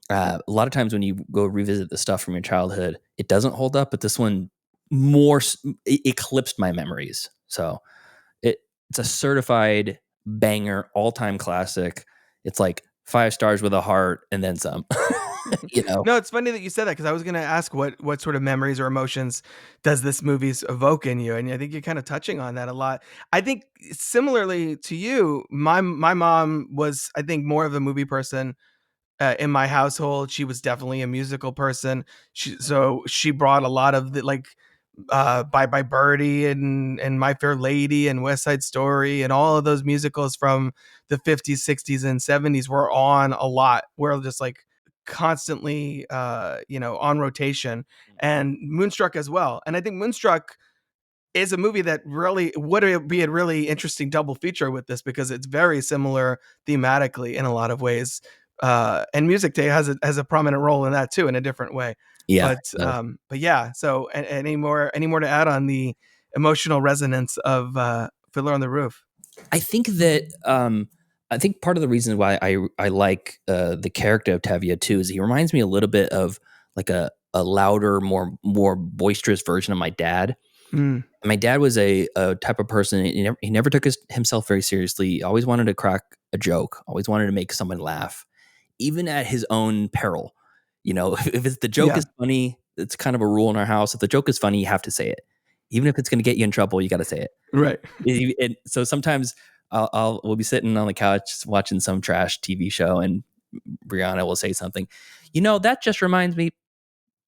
a lot of times when you go revisit the stuff from your childhood, it doesn't hold up, but this one it eclipsed my memories. So it's a certified banger, all time classic. It's like 5 stars with a heart and then some. you know, No, it's funny that you said that because I was gonna ask what sort of memories or emotions does this movie's evoke in you, and I think you're kind of touching on that a lot. I think similarly to you, my mom was, I think, more of a movie person in my household. She was definitely a musical person. She brought a lot of the like Bye Bye Birdie and My Fair Lady and West Side Story and all of those musicals from the 50s, 60s, and 70s were on a lot. We're just like constantly on rotation, and Moonstruck as well. And I think Moonstruck is a movie that really would be a really interesting double feature with this, because it's very similar thematically in a lot of ways. And music day has a prominent role in that too, in a different way. Yeah. But yeah. So any more to add on the emotional resonance of Fiddler on the Roof? I think that I think part of the reason why I like the character of Tevye too is he reminds me a little bit of like a louder, more boisterous version of my dad. Mm, My dad was a type of person. He never took himself very seriously. He always wanted to crack a joke. Always wanted to make someone laugh, even at his own peril. You know, if the joke yeah. is funny, it's kind of a rule in our house. If the joke is funny, you have to say it, even if it's going to get you in trouble. You got to say it. Right. So sometimes we'll be sitting on the couch watching some trash TV show, and Brianna will say something. You know, that just reminds me.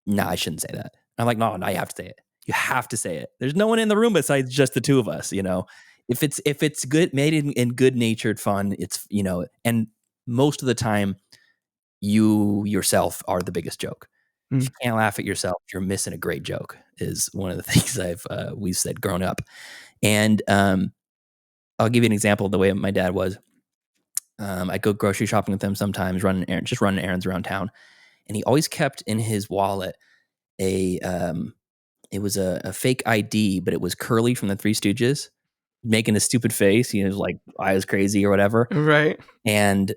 Nah, I shouldn't say that. I'm like, no, you have to say it. You have to say it. There's no one in the room besides just the two of us. You know, if it's good, made in good natured fun, it's and most of the time, you yourself are the biggest joke. If Mm, you can't laugh at yourself, you're missing a great joke. Is one of the things we've said growing up, and I'll give you an example of the way my dad was. I go grocery shopping with him sometimes, just running errands around town, and he always kept in his wallet a it was a fake ID, but it was Curly from the Three Stooges making a stupid face. He was like, I was crazy or whatever. right. And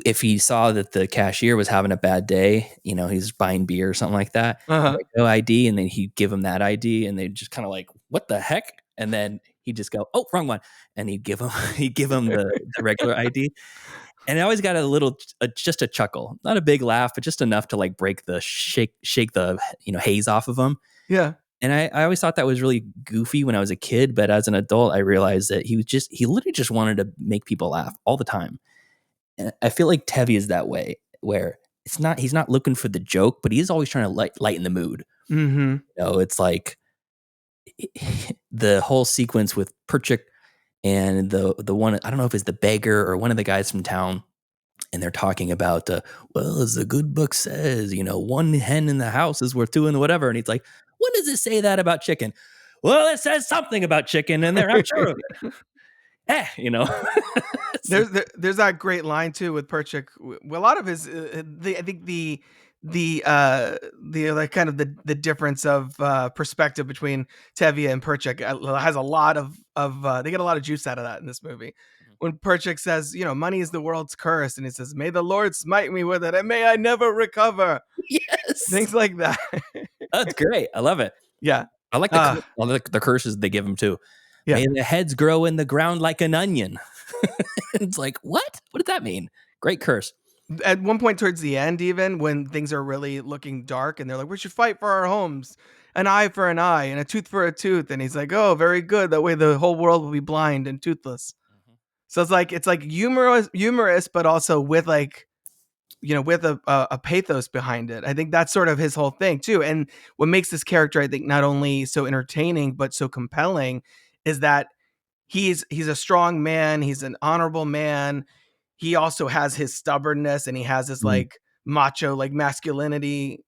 if he saw that the cashier was having a bad day, he's buying beer or something like that, Uh-huh. like, no ID, and then he'd give him that ID, and they'd just kind of like, what the heck? And then he'd just go, oh, wrong one, and he'd give him the regular ID, and I always got just a chuckle, not a big laugh, but just enough to like break the shake the haze off of him. Yeah. And I always thought that was really goofy when I was a kid, but as an adult, I realized that he literally just wanted to make people laugh all the time. And I feel like Tevye is that way, where he's not looking for the joke, but he's always trying to lighten the mood. Mm-hmm. It's like the whole sequence with Perchik and the one, I don't know if it's the beggar or one of the guys from town, and they're talking about well, as the good book says, one hen in the house is worth two in the whatever, and he's like, when does it say that about chicken? Well, it says something about chicken, and they're not sure of it. There's that great line too with Perchik. A lot of his, I think the like kind of the difference of perspective between Tevye and Perchik has a lot of they get a lot of juice out of that in this movie. When Perchik says, money is the world's curse, and he says, "May the Lord smite me with it, and may I never recover." Yes, Things like that. that's great. I love it. Yeah. I like Uh, the curses they give him too. yeah. May the heads grow in the ground like an onion. It's like, what? What did that mean? Great curse. At one point towards the end, even when things are really looking dark, and they're like, "We should fight for our homes, an eye for an eye, and a tooth for a tooth," and he's like, "Oh, very good. That way, the whole world will be blind and toothless." So it's like humorous, but also with like with a pathos behind it. I think that's sort of his whole thing too. And what makes this character, I think, not only so entertaining but so compelling, is that he's a strong man. He's an honorable man. He also has his stubbornness, and he has his Mhm, like macho like masculinity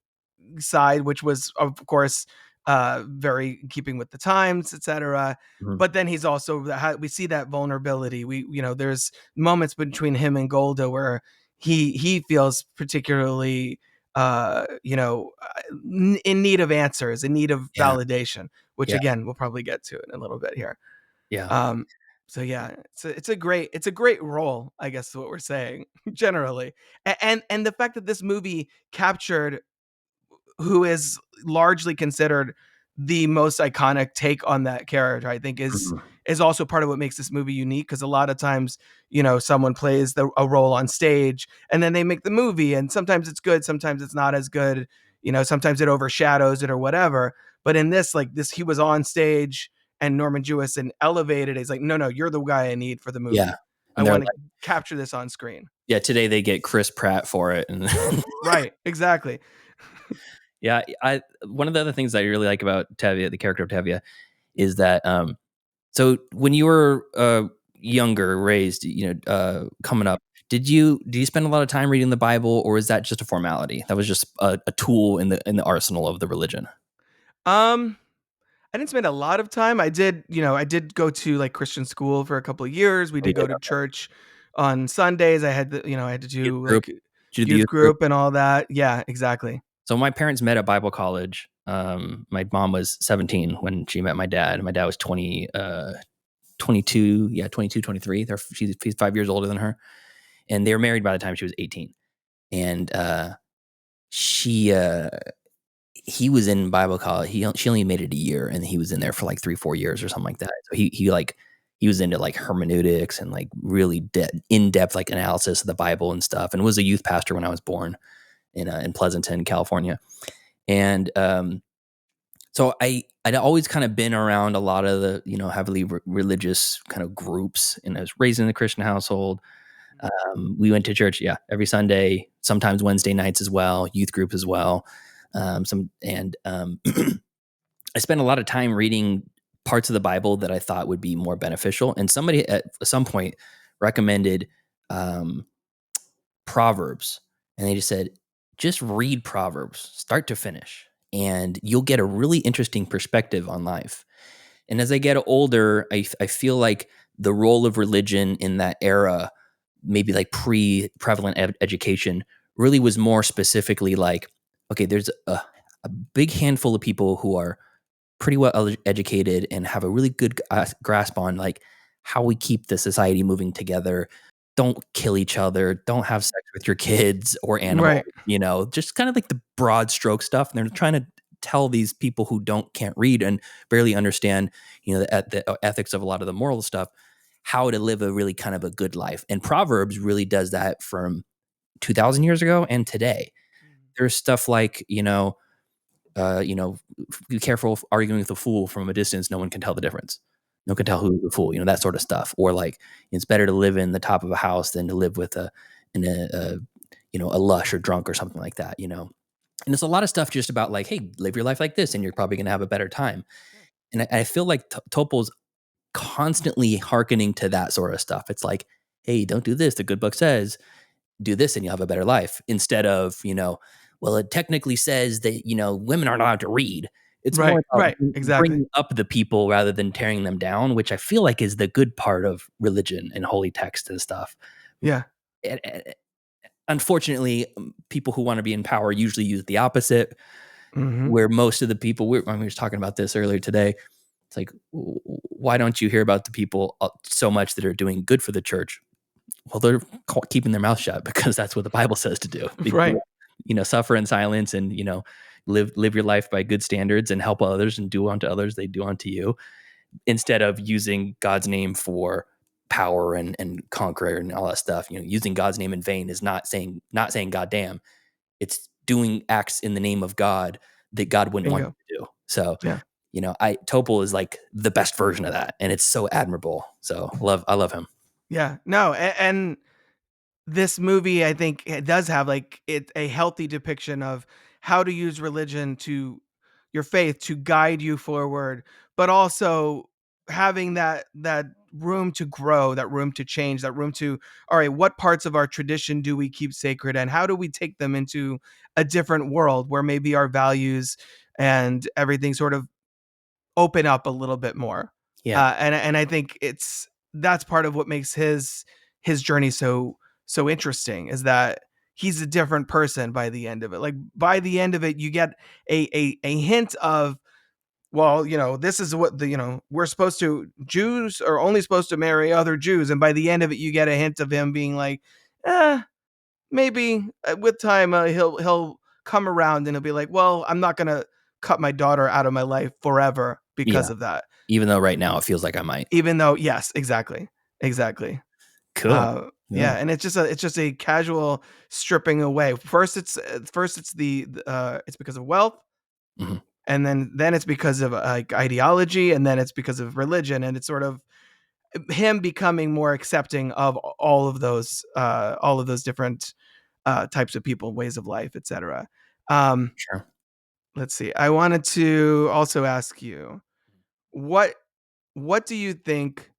side, which was of course very in keeping with the times, etc. mhm. But then he's also we see that vulnerability. There's moments between him and Golda where he feels particularly in need of answers, in need of Yeah, validation, which yeah, again we'll probably get to in a little bit here. yeah. um, so yeah, it's a great role, I guess is what we're saying generally. And the fact that this movie captured who is largely considered the most iconic take on that character, I think Mhm. is also part of what makes this movie unique. Because a lot of times, someone plays a role on stage, and then they make the movie, and sometimes it's good, sometimes it's not as good. Sometimes it overshadows it or whatever. But in this, like this, he was on stage, and Norman Jewison elevated it. He's like, no, you're the guy I need for the Yeah, movie. I and they're want to like, capture this on screen. yeah, today they get Chris Pratt for it, and Right, exactly. yeah, I one of the other things I really like about Tevye, the character of Tevye, is that so when you were younger, raised, coming up, do you spend a lot of time reading the Bible, or is that just a formality? That was just a tool in the arsenal of the religion. Um, I didn't spend a lot of time. I did go to like Christian school for a couple of years. We Oh, you did did? go to Okay. church on Sundays. I had to Youth do group? like Did you do the youth youth group? group and all that. Yeah, exactly. So my parents met at Bible college. My mom was 17 when she met my dad. My dad was 22, yeah, 22, 23. He's 5 years older than her. And they were married by the time she was 18. And she he was in Bible college. She only made it a year, and he was in there for like 3-4 years or something like that. So he was into like hermeneutics and like really in depth like analysis of the Bible and stuff, and was a youth pastor when I was born in Pleasanton, California. And so I'd always kind of been around a lot of the heavily religious kind of groups, and I was raised in a Christian household. We went to church, yeah, every Sunday, sometimes Wednesday nights as well, youth group as well. I spent a lot of time reading parts of the Bible that I thought would be more beneficial. And somebody at some point recommended um, Proverbs, and they just said, just read Proverbs, start to finish, and you'll get a really interesting perspective on life. And as I get older, I feel like the role of religion in that era, maybe like pre-prevalent education, really was more specifically like, okay, there's a big handful of people who are pretty well educated and have a really good grasp on like how we keep the society moving together. Don't kill each other. Don't have sex with your kids or animals. Right. Just kind of like the broad stroke stuff. And they're trying to tell these people who can't read and barely understand, the ethics of a lot of the moral stuff, how to live a really kind of a good life. And Proverbs really does that from 2,000 years ago and today. There's stuff like, be careful arguing with a fool from a distance. No one can tell the difference. No one can tell who's the fool, that sort of stuff. Or like, it's better to live in the top of a house than to live with a lush or drunk or something like that. And it's a lot of stuff just about like, hey, live your life like this and you're probably going to have a better time. And I feel like Topol's constantly hearkening to that sort of stuff. It's like, hey, don't do this. The good book says, do this and you'll have a better life, instead of, well, it technically says that, women aren't allowed to read. It's more Right. about Right. Exactly. bringing up the people rather than tearing them down, which I feel like is the good part of religion and holy text and stuff. Yeah. And unfortunately, people who want to be in power usually use the opposite, Hmm. where most of the people, we were talking about this earlier today. It's like, why don't you hear about the people so much that are doing good for the church? Well, they're keeping their mouth shut because that's what the Bible says to do. Right. Suffer in silence and, live your life by good standards and help others and do unto others, they do unto you, instead of using God's name for power and conquer and all that stuff. Using God's name in vain is not saying God damn. It's doing acts in the name of God that God wouldn't want Bingo. you to do. So, Yeah. Topol is like the best version of that, and it's so admirable. So I love him. Yeah. No. And this movie, I think, it does have like a healthy depiction of how to use religion to your faith to guide you forward, but also having that room to grow, that room to change, that room to, all right, what parts of our tradition do we keep sacred and how do we take them into a different world where maybe our values and everything sort of open up a little bit more. Yeah, And I think that's part of what makes his journey so interesting, is that he's a different person by the end of it. Like by the end of it, you get a hint of, well, this is what we're supposed to, Jews are only supposed to marry other Jews, and by the end of it, you get a hint of him being like, maybe with time he'll come around and he'll be like, well, I'm not gonna cut my daughter out of my life forever because yeah. of that. Even though right now it feels like I might. Even though, yes, exactly, exactly. Cool. Yeah, Yeah. and it's just a casual stripping away. First it's it's because of wealth, Mhm. and then it's because of like ideology, and then it's because of religion, and it's sort of him becoming more accepting of all of those different types of people, ways of life, etc. Um, Sure. let's see. I wanted to also ask you, what what do you think?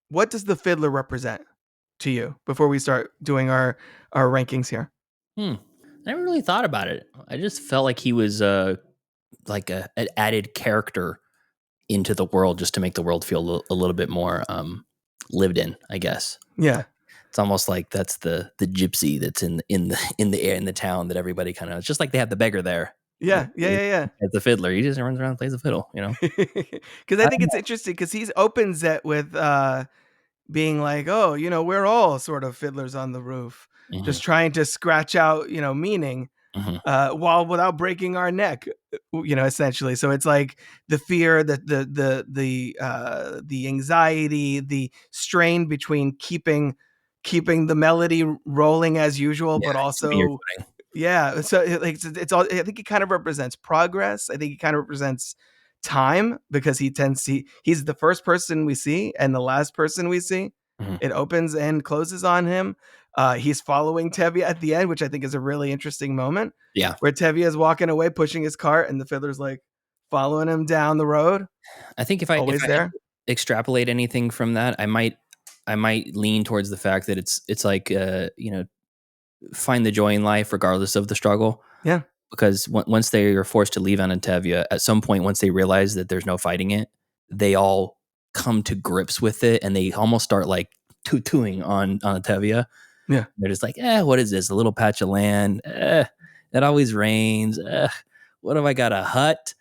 What does the Fiddler represent to you before we start doing our rankings here? Hmm. I never really thought about it. I just felt like he was like an added character into the world just to make the world feel a little bit more lived in, I guess. Yeah. It's almost like that's the gypsy that's in the air in the town that everybody kind of. It's just like they have the beggar there. Yeah. Yeah. Yeah. As the fiddler, he just runs around and plays the fiddle. Yeah. Because I think it's interesting because he opens it with being like, oh, we're all sort of fiddlers on the roof, just trying to scratch out, meaning. While without breaking our neck, essentially. So it's like the fear, the anxiety, the strain between keeping the melody rolling as usual, but also, yeah. So it's all. I think it kind of represents progress. I think it kind of represents time because he's the first person we see and the last person we see. It opens and closes on him. He's following Tevye at the end, which I think is a really interesting moment. Yeah. Where Tevye is walking away, pushing his cart, and the fiddler's like following him down the road. I think if I had to extrapolate anything from that, I might lean towards the fact that it's like find the joy in life regardless of the struggle. Yeah. Because once they are forced to leave Tevye, at some point, once they realize that there's no fighting it, they all come to grips with it, and they almost start like tutuing on Tevye. Yeah, they're just like, what is this? A little patch of land? It always rains. What have I got? A hut?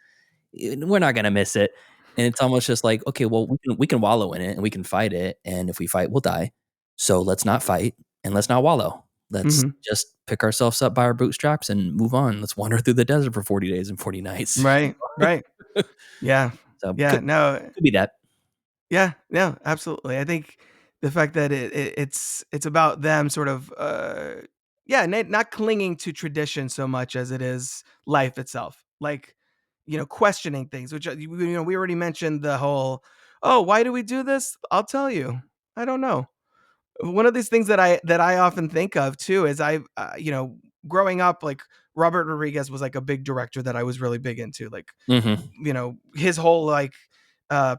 We're not gonna miss it. And it's almost just like, okay, well, we can wallow in it and we can fight it, and if we fight, we'll die. So let's not fight and let's not wallow. Let's just pick ourselves up by our bootstraps and move on. Let's wander through the desert for 40 days and 40 nights. Right. Yeah. So yeah, could be that. Yeah, absolutely. I think the fact that it's about them sort of not clinging to tradition so much as it is life itself. Like, questioning things, which we already mentioned the whole, oh, why do we do this? I'll tell you. I don't know. One of these things that I often think of too is growing up, like Robert Rodriguez was like a big director that I was really big into, like his whole like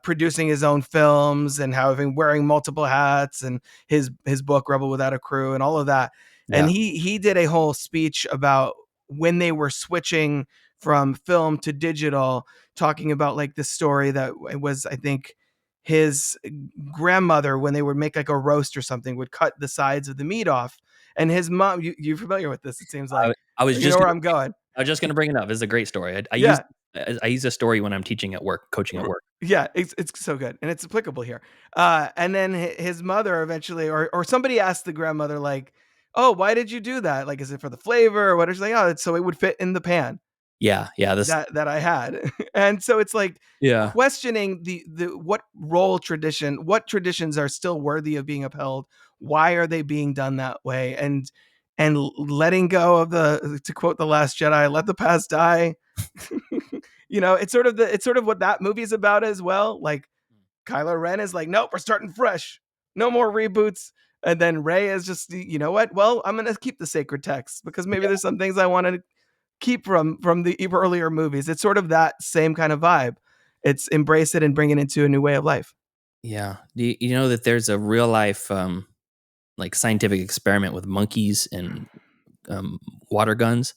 producing his own films and having wearing multiple hats, and his book Rebel Without a Crew and all of that. Yeah. And he did a whole speech about when they were switching from film to digital, talking about like the story that was, I think, his grandmother, when they would make like a roast or something, would cut the sides of the meat off. And his mom, you're familiar with this, it seems like. I was just where I'm going. I was just going to bring it up. It's a great story. I use a story when I'm teaching at work, coaching at work. Yeah, it's so good, and it's applicable here. And then his mother eventually, or somebody asked the grandmother, like, "Oh, why did you do that? Like, is it for the flavor or what?" She's like, "Oh, it's so it would fit in the pan." Yeah. That I had. And so it's like questioning the what traditions are still worthy of being upheld. Why are they being done that way? And letting go of to quote The Last Jedi, let the past die. It's sort of what that movie is about as well. Like Kylo Ren is like, nope, we're starting fresh. No more reboots. And then Rey is just, you know what? Well, I'm going to keep the sacred text because maybe there's some things I want to keep from the earlier movies. It's sort of that same kind of vibe. It's embrace it and bring it into a new way of life. Yeah. Do you know that there's a real life like scientific experiment with monkeys and water guns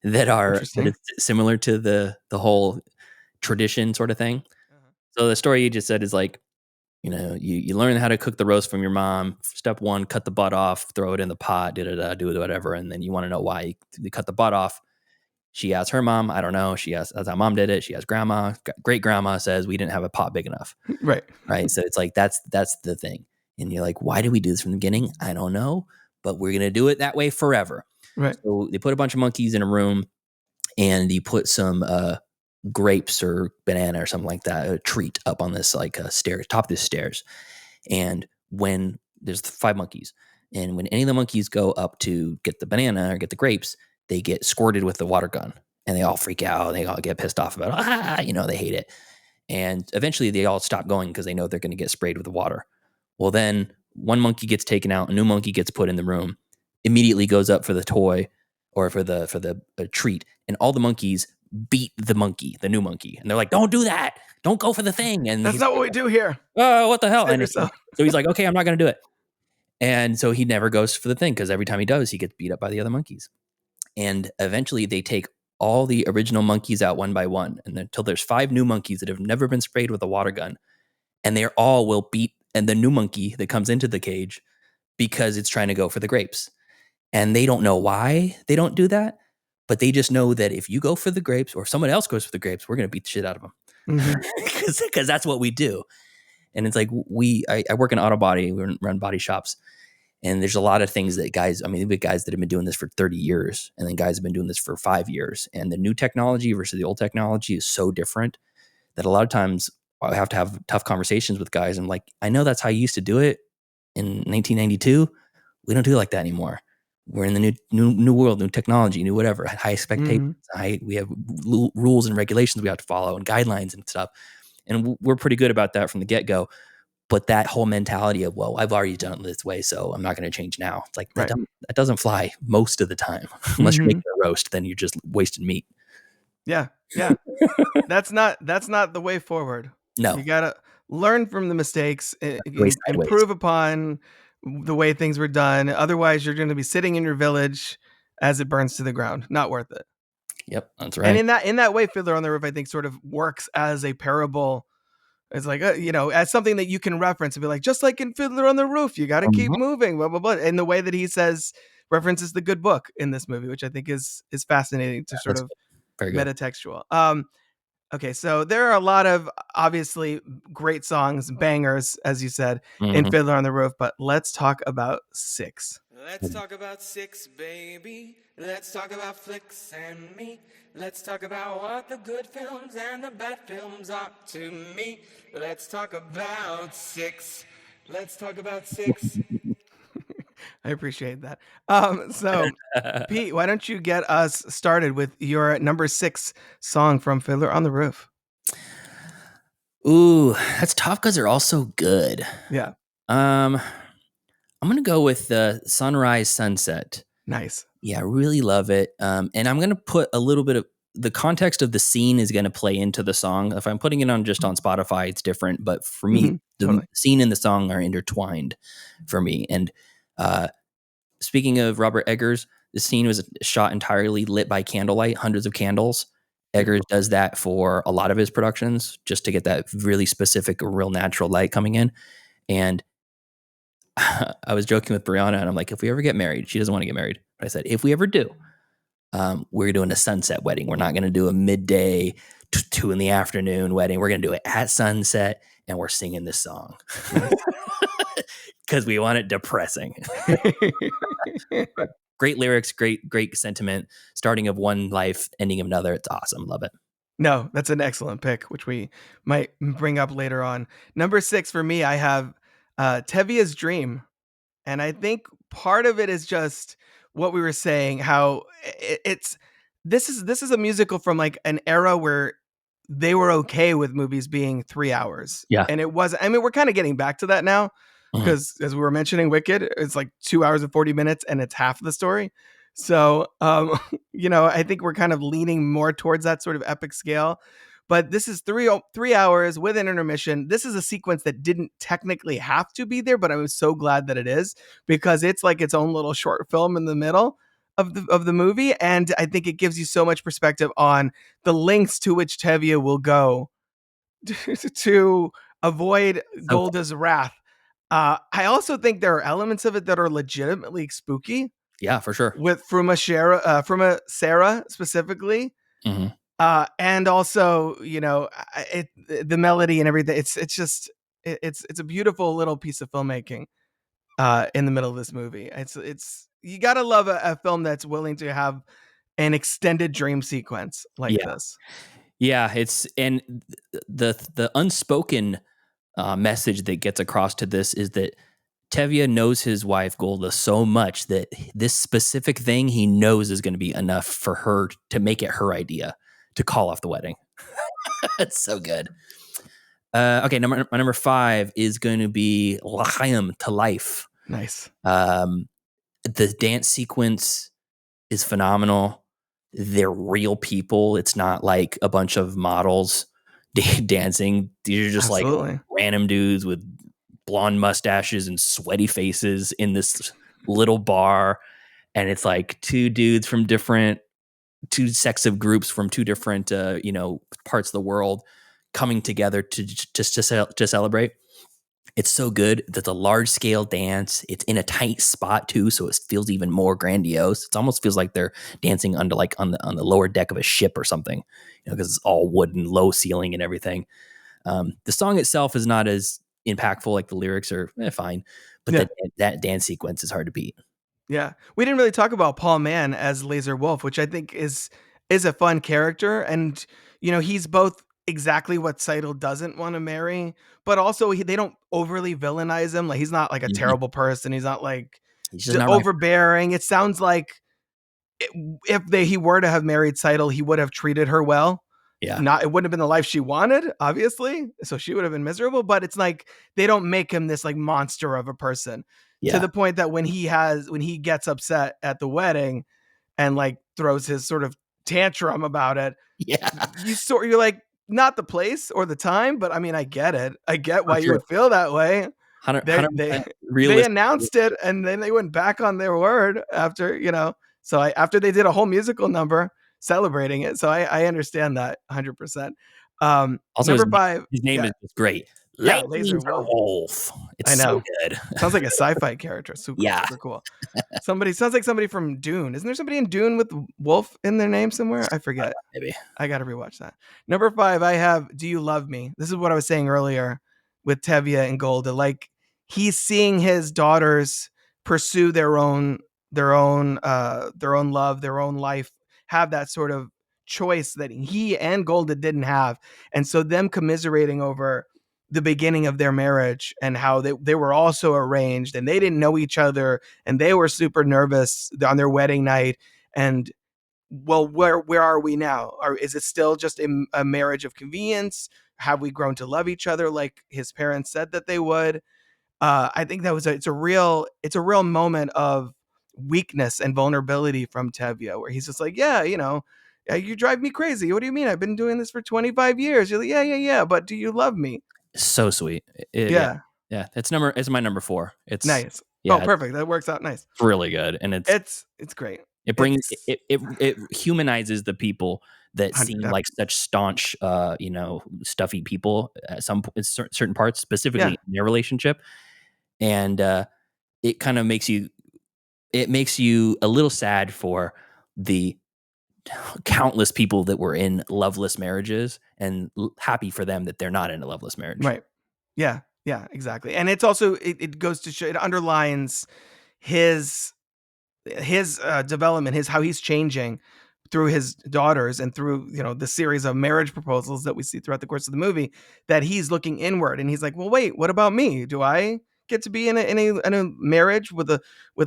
that are similar to the whole tradition sort of thing. So the story you just said is like, you learn how to cook the roast from your mom. Step one, cut the butt off, throw it in the pot, do whatever. And then you want to know why you cut the butt off. She asked her mom. I don't know. That's how mom did it. She asked grandma. Great grandma says we didn't have a pot big enough. Right. So it's like, that's the thing. And you're like, why did we do this from the beginning? I don't know, but we're going to do it that way forever. Right. So they put a bunch of monkeys in a room, and you put some grapes or banana or something like that, a treat up on this like stairs, top of the stairs. And when there's 5 monkeys, and when any of the monkeys go up to get the banana or get the grapes, they get squirted with the water gun, and they all freak out. They all get pissed off about it. They hate it. And eventually they all stop going because they know they're going to get sprayed with the water. Well, then one monkey gets taken out, a new monkey gets put in the room, immediately goes up for the toy or for the treat, and all the monkeys beat the new monkey, and they're like, "Don't do that! Don't go for the thing!" And that's not what we do here. Oh, what the hell? And so he's like, "Okay, I'm not going to do it." And so he never goes for the thing because every time he does, he gets beat up by the other monkeys. And eventually, they take all the original monkeys out one by one, and until there's 5 new monkeys that have never been sprayed with a water gun, and they all will beat and the new monkey that comes into the cage because it's trying to go for the grapes. And they don't know why they don't do that, but they just know that if you go for the grapes or if someone else goes for the grapes, we're going to beat the shit out of them. Because that's what we do. And it's like I work in auto body, we run body shops, and there's a lot of things that guys, I mean, we have guys that have been doing this for 30 years, and then guys have been doing this for 5 years. And the new technology versus the old technology is so different that a lot of times I have to have tough conversations with guys. I'm like, I know that's how you used to do it in 1992. We don't do it like that anymore. We're in the new world, new technology, new whatever, high expectations. We have rules and regulations we have to follow and guidelines and stuff. And we're pretty good about that from the get-go. But that whole mentality of, well, I've already done it this way, so I'm not going to change now. It's like, that doesn't fly most of the time. Unless you're making a roast, then you're just wasting meat. Yeah. That's not the way forward. No. You got to learn from the mistakes, improve upon the way things were done. Otherwise, you're going to be sitting in your village as it burns to the ground. Not worth it. Yep, that's right. And in that way, Fiddler on the Roof, I think, sort of works as a parable. It's like, as something that you can reference and be like, just like in Fiddler on the Roof, you got to keep moving, blah, blah, blah. And the way that he references the good book in this movie, which I think is fascinating to sort of metatextual. Okay, so there are a lot of obviously great songs, bangers, as you said, in Fiddler on the Roof, but let's talk about 6. Let's talk about 6, baby. Let's talk about flicks and me. Let's talk about what the good films and the bad films are to me. Let's talk about 6. Let's talk about 6. I appreciate that. So, Pete, why don't you get us started with your number 6 song from Fiddler on the Roof? Ooh, that's tough because they're all so good. Yeah. I'm going to go with Sunrise Sunset. Nice. Yeah, I really love it. And I'm going to put a little bit of the context of the scene is going to play into the song. If I'm putting it on just on Spotify, it's different. But for me, the scene and the song are intertwined for me. And speaking of Robert Eggers, the scene was shot entirely lit by candlelight, hundreds of candles. Eggers does that for a lot of his productions just to get that really specific, real natural light coming in. And I was joking with Brianna, and I'm like, if we ever get married, she doesn't want to get married. But I said, if we ever do, we're doing a sunset wedding. We're not going to do a midday, 2 in the afternoon wedding. We're going to do it at sunset, and we're singing this song because we want it depressing. Great lyrics, great sentiment. Starting of one life, ending of another. It's awesome. Love it. No, that's an excellent pick, which we might bring up later on. Number 6 for me, I have Tevye's Dream. And I think part of it is just what we were saying, how this is a musical from like an era where they were okay with movies being 3 hours. Yeah. And it wasn't, I mean, we're kind of getting back to that now because as we were mentioning, Wicked, it's like 2 hours and 40 minutes and it's half the story. So, I think we're kind of leaning more towards that sort of epic scale. But this is 3 hours with an intermission. This is a sequence that didn't technically have to be there, but I was so glad that it is because it's like its own little short film in the middle of the movie, and I think it gives you so much perspective on the lengths to which Tevye will go to avoid Golda's wrath. I also think there are elements of it that are legitimately spooky. Yeah, for sure. With Fruma Sarah specifically. And also, the melody and everything. It's a beautiful little piece of filmmaking in the middle of this movie. It's you gotta love a film that's willing to have an extended dream sequence like this. Yeah, it's and the unspoken message that gets across to this is that Tevye knows his wife Golda so much that this specific thing he knows is going to be enough for her to make it her idea to call off the wedding. It's so good. Okay, number 5 is going to be L'chaim, to life. Nice. The dance sequence is phenomenal. They're real people. It's not like a bunch of models dancing. These are just like random dudes with blonde mustaches and sweaty faces in this little bar. And it's like 2 dudes from different two sets of groups from two different parts of the world coming together to celebrate. It's so good. That's a large scale dance. It's in a tight spot too, so it feels even more grandiose. It almost feels like they're dancing under like on the lower deck of a ship or something, because it's all wood and low ceiling and everything. The song itself is not as impactful, like the lyrics are fine, but that dance sequence is hard to beat. Yeah. We didn't really talk about Paul Mann as Laser Wolf, which I think is a fun character. And, he's both exactly what Seidel doesn't want to marry, but also they don't overly villainize him. Like, he's not like a terrible person. He's not like He's just not right. overbearing. It sounds like if he were to have married Seidel, he would have treated her well. Yeah. It wouldn't have been the life she wanted, obviously. So she would have been miserable, but it's like they don't make him this like monster of a person to the point that when he gets upset at the wedding and like throws his sort of tantrum about it. Yeah. You're like, not the place or the time, but I mean, I get it. I get why you would feel that way. 100% they announced it and then they went back on their word after, so after they did a whole musical number celebrating it. So I understand that 100%. Also, number 5, his name is just great. Yeah, Laser Wolf. It's I know. so good. Sounds like a sci-fi character. Super cool. Sounds like somebody from Dune. Isn't there somebody in Dune with Wolf in their name somewhere? I forget. Maybe. I got to rewatch that. Number 5, I have Do You Love Me? This is what I was saying earlier with Tevye and Golda. Like, he's seeing his daughters pursue their own love, their own life, have that sort of choice that he and Golda didn't have. And so them commiserating over the beginning of their marriage and how they were also arranged and they didn't know each other and they were super nervous on their wedding night. And well, where are we now? Is it still just a marriage of convenience? Have we grown to love each other like his parents said that they would? I think that it's a real moment of weakness and vulnerability from Tevye, where he's just like, you drive me crazy. What do you mean? I've been doing this for 25 years. You're like, yeah. But do you love me? So sweet. Yeah. It's my number 4. It's nice. Yeah, perfect. That works out nice. It's really good, and it's great. It brings it humanizes the people that seem like such staunch, stuffy people at certain parts, specifically in their relationship, and it kind of makes you a little sad for the countless people that were in loveless marriages and happy for them that they're not in a loveless marriage. Right. Yeah, exactly. And it's also, it goes to show, it underlines his development, how he's changing through his daughters and through, the series of marriage proposals that we see throughout the course of the movie, that he's looking inward and he's like, well, wait, what about me? Do I get to be in a marriage with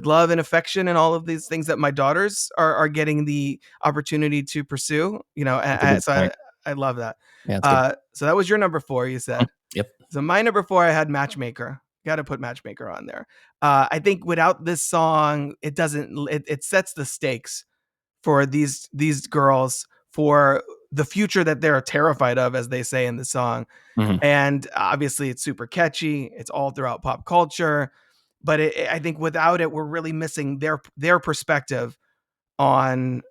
love and affection and all of these things that my daughters are getting the opportunity to pursue? I love that. Yeah, so that was your number 4, you said. Yep. So my number 4, I had Matchmaker. Got to put Matchmaker on there. I think without this song, it sets the stakes for these girls for the future that they're terrified of, as they say in the song. Mm-hmm. And obviously it's super catchy. It's all throughout pop culture, but I think without it, we're really missing their perspective on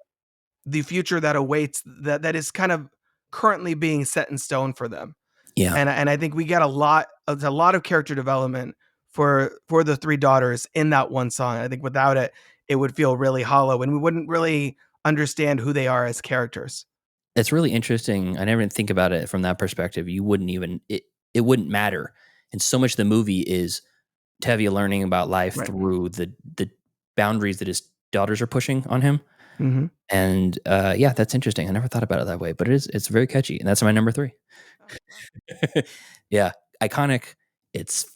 the future that awaits, that is kind of currently being set in stone for them. Yeah. And I think we get a lot of character development for the 3 daughters in that one song. I think without it, it would feel really hollow and we wouldn't really understand who they are as characters. It's really interesting. I never even think about it from that perspective. You wouldn't even, it wouldn't matter. And so much of the movie is Tevye learning about life through the boundaries that his daughters are pushing on him. Mm-hmm. And that's interesting. I never thought about it that way, but it's very catchy. And that's my number 3. Yeah. Iconic. It's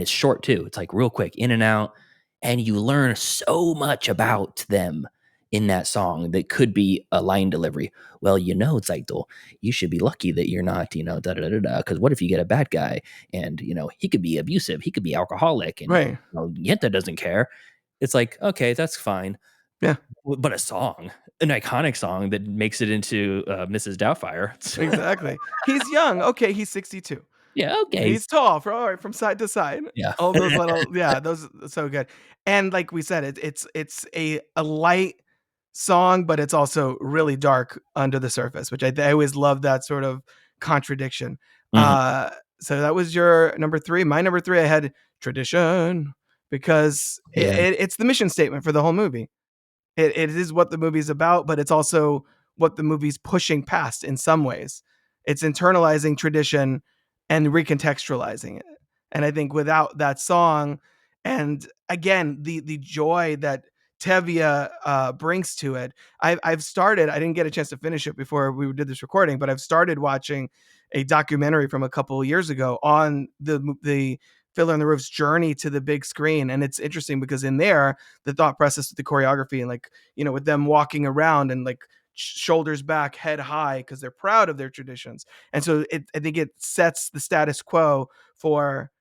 short too. It's like real quick, in and out. And you learn so much about them in that song that could be a line delivery. Well, Zeidel, you should be lucky that you're not, because what if you get a bad guy and, he could be abusive, he could be alcoholic, and Yenta doesn't care. It's like, okay, that's fine. Yeah. But an iconic song that makes it into Mrs. Doubtfire. Exactly. He's young. Okay, he's 62. Yeah, okay. He's tall from side to side. Yeah. All those little, those so good. And like we said, it's a light song, but it's also really dark under the surface, which I always love that sort of contradiction. Mhm. So that was your number 3. My number 3, I had tradition, because Yeah. it's the mission statement for the whole movie. It is what the movie's about, but it's also what the movie's pushing past in some ways. It's internalizing tradition and recontextualizing it. And I think without that song, and again, the joy that Tevye brings to it, I've started. I didn't get a chance to finish it before we did this recording, but I've started watching a documentary from a couple of years ago on the Fiddler on the Roof's journey to the big screen, and it's interesting because in there, the thought process with the choreography and like, you know, with them walking around and like shoulders back, head high, because they're proud of their traditions. And so I think it sets the status quo for,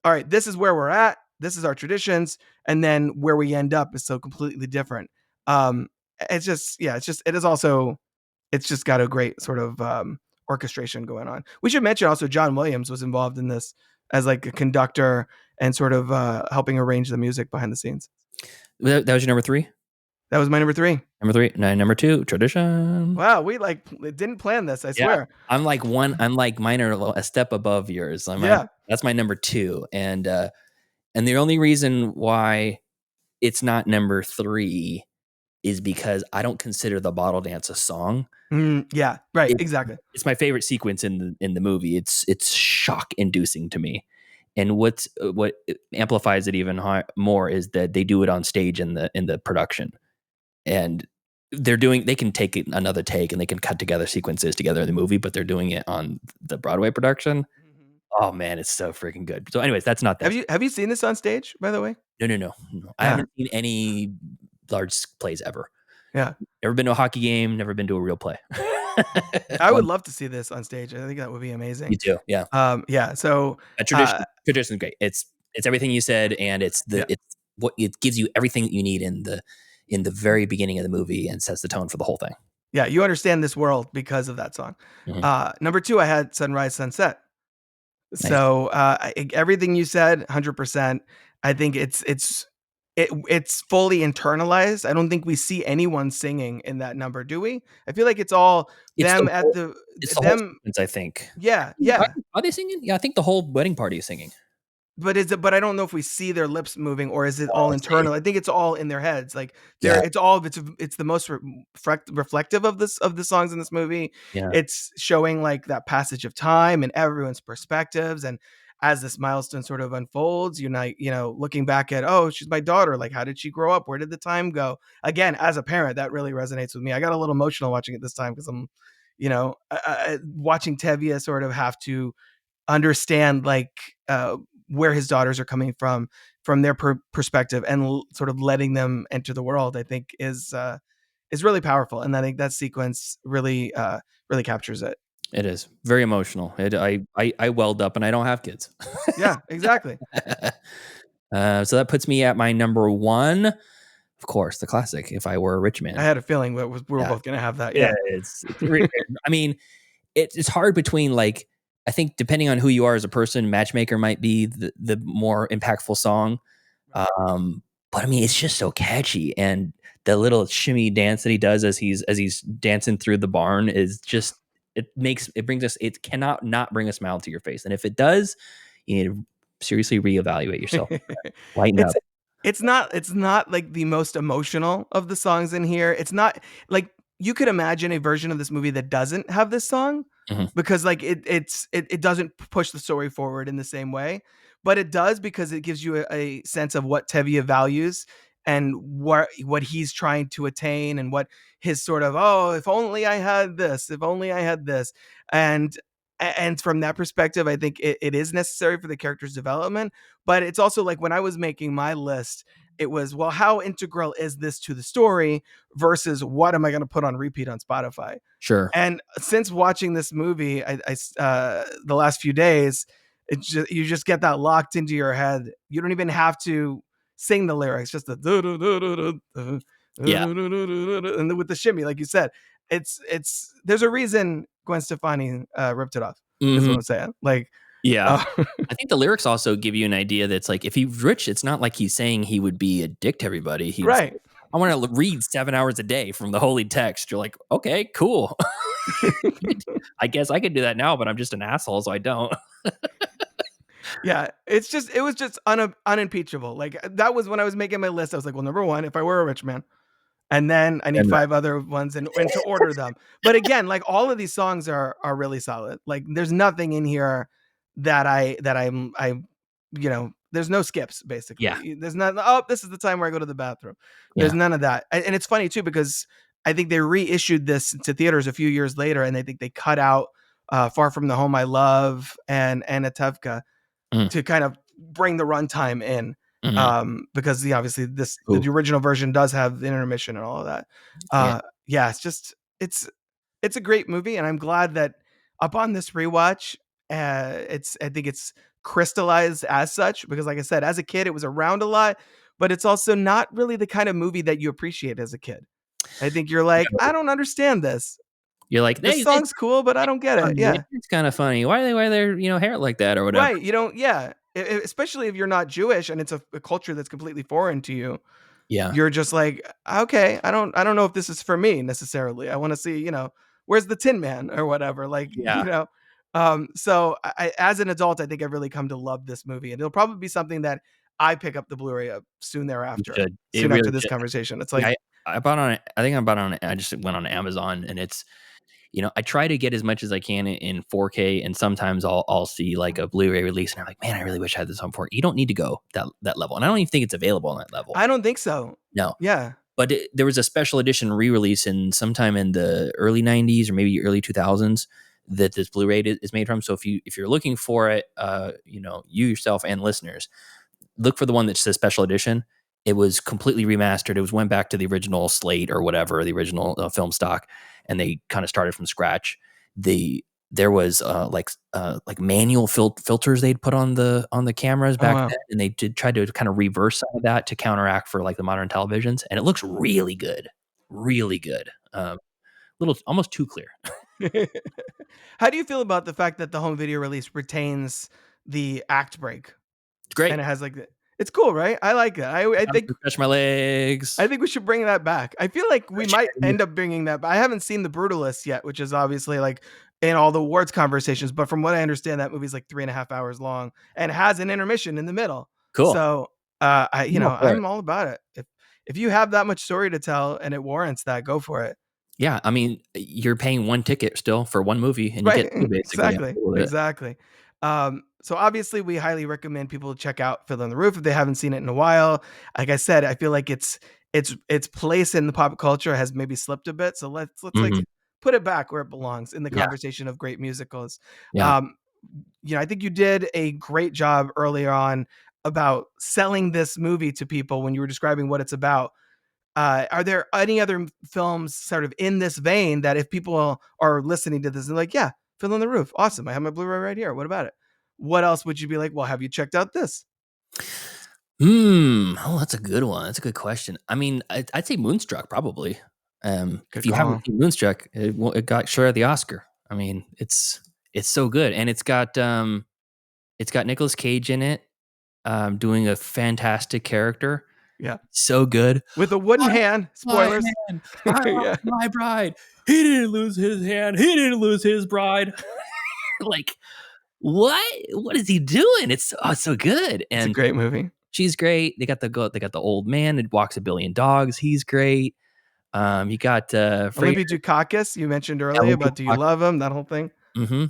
all right, this is where we're at, this is our traditions, and then where we end up is so completely different. It's just, yeah, it is also, it's just got a great sort of orchestration going on. We should mention also John Williams was involved in this as like a conductor and sort of helping arrange the music behind the scenes. That was your number 3? That was my number 3. Number 3. Number 2, tradition. Wow, we like didn't plan this, I swear. I'm like mine are a step above yours. That's my number 2. And the only reason why it's not number 3 is because I don't consider the bottle dance a song. Yeah, right, exactly. It's my favorite sequence in the movie. It's shock inducing to me. And what amplifies it even more is that they do it on stage in the production. And they can take another take and they can cut together sequences together in the movie, but they're doing it on the Broadway production. Oh man, it's so freaking good. So anyways, that's not that. Have you seen this on stage, by the way? No. I haven't seen any large plays ever. Yeah. Never been to a hockey game, never been to a real play. I would love to see this on stage. I think that would be amazing. Me too. Yeah. Yeah. So tradition is great. It's everything you said, and it's what it gives you everything that you need in the very beginning of the movie and sets the tone for the whole thing. Yeah, you understand this world because of that song. Mm-hmm. Number 2, I had Sunrise Sunset. Nice. So everything you said, 100%. I think it's fully internalized. I don't think we see anyone singing in that number, do we? I feel like it's all them at the whole sequence, I think. Yeah. Are they singing? Yeah, I think the whole wedding party is singing. But I don't know if we see their lips moving, or is it all internal? I think it's all in their heads. Like it's the most reflective of the songs in this movie. Yeah. It's showing like that passage of time and everyone's perspectives. And as this milestone sort of unfolds, looking back at, oh, she's my daughter. Like, how did she grow up? Where did the time go? Again, as a parent, that really resonates with me. I got a little emotional watching it this time because I'm, watching Tevye sort of have to understand like, where his daughters are coming from their perspective, and sort of letting them enter the world, I think is really powerful. And I think that sequence really captures it. It is very emotional. I welled up, and I don't have kids. Yeah, exactly. So that puts me at my number 1. Of course, the classic, If I Were a Rich Man. I had a feeling we were both going to have that. Yeah. It's I mean, it's hard between like, I think depending on who you are as a person, Matchmaker might be the more impactful song. But I mean, it's just so catchy, and the little shimmy dance that he does as he's dancing through the barn is just, it cannot not bring a smile to your face. And if it does, you need to seriously reevaluate yourself. Lighten up. It's not like the most emotional of the songs in here. It's not like, you could imagine a version of this movie that doesn't have this song, because like it doesn't push the story forward in the same way, but it does because it gives you a sense of what Tevye values and what he's trying to attain, and what his sort of, oh, if only I had this, and from that perspective, I think it is necessary for the character's development. But it's also like, when I was making my list, it was, well, how integral is this to the story versus what am I going to put on repeat on Spotify? Sure. And since watching this movie, the last few days, you just get that locked into your head. You don't even have to sing the lyrics, just the and with the shimmy, like you said, there's a reason Gwen Stefani ripped it off. Is what I'm saying. Like, yeah. I think the lyrics also give you an idea that's like, if he's rich, it's not like he's saying he would be a dick to everybody. Right. I want to read 7 hours a day from the holy text. You're like, okay, cool. I guess I could do that now, but I'm just an asshole, so I don't. Yeah, it was just unimpeachable. Like that was when I was making my list. I was like, well, number one, if I were a rich man, and then I need And 5 other ones and to order them. But again, like all of these songs are really solid. Like there's nothing in here that there's no skips basically. Yeah. There's not, oh, this is the time where I go to the bathroom. There's Yeah. none of that. And it's funny too because I think they reissued this to theaters a few years later and I think they cut out Far From the Home I Love and Tevye to kind of bring the runtime in. Because obviously the original version does have the intermission and all of that. It's a great movie, and I'm glad that upon this rewatch, I think it's crystallized as such because, like I said, as a kid, it was around a lot, but it's also not really the kind of movie that you appreciate as a kid. I think you're like, I don't understand this. You're like, this song's cool, but I don't get it. Yeah, it's kind of funny. Why they wear their hair like that or whatever? Right. You don't. Yeah. Especially if you're not Jewish and it's a culture that's completely foreign to you. Yeah. You're just like, okay, I don't know if this is for me necessarily. I want to see, where's the Tin Man or whatever. Like, so as an adult, I think I've really come to love this movie, and it'll probably be something that I pick up the Blu-ray of soon thereafter. Soon after this conversation, it's like I bought on it. I think I bought on it. I just went on Amazon, and it's. I try to get as much as I can in 4K, and sometimes I'll see like a Blu-ray release, and I'm like, man, I really wish I had this on 4K. You don't need to go that level, and I don't even think it's available on that level. I don't think so. No. Yeah. But there was a special edition re-release sometime in the early 90s or maybe early 2000s that this Blu-ray is made from. So if you're looking for it, you yourself and listeners, look for the one that says special edition. It was completely remastered. It went back to the original slate or whatever, the original film stock, and they kind of started from scratch. There was like manual filters they'd put on the cameras back then, and they tried to kind of reverse some of that to counteract for like the modern televisions, and it looks really good, really good. Little almost too clear. How do you feel about the fact that the home video release retains the act break? It's great, and it has like it's cool, right? I like it. I think stretch my legs. I think we should bring that back. I feel like we might end up bringing that back. I haven't seen The Brutalist yet, which is obviously like in all the awards conversations. But from what I understand, that movie's like 3.5 hours long and has an intermission in the middle. Cool. So I'm all about it. If you have that much story to tell and it warrants that, go for it. Yeah, I mean, you're paying one ticket still for one movie, and you get two basically. Exactly. So obviously we highly recommend people check out Fiddler on the Roof if they haven't seen it in a while. Like I said, I feel like its place in the pop culture has maybe slipped a bit. So let's like put it back where it belongs in the conversation of great musicals. Yeah. I think you did a great job earlier on about selling this movie to people when you were describing what it's about. Are there any other films sort of in this vein that if people are listening to this and like, yeah, Fiddler on the Roof, awesome, I have my Blu-ray right here, what about it? What else would you be like, well, have you checked out this? Oh, that's a good one. That's a good question. I mean, I'd say Moonstruck probably. If you haven't seen Moonstruck, it got the Oscar. I mean, it's so good, and it's got Nicolas Cage in it, doing a fantastic character. Yeah, so good with a wooden hand. Spoilers. My bride. He didn't lose his hand. He didn't lose his bride. Like, what is he doing? It's so good. And it's a great movie. She's great. They got the old man that walks a billion dogs. He's great. You got Olympic Dukakis you mentioned earlier about Do You Love Him? That whole thing.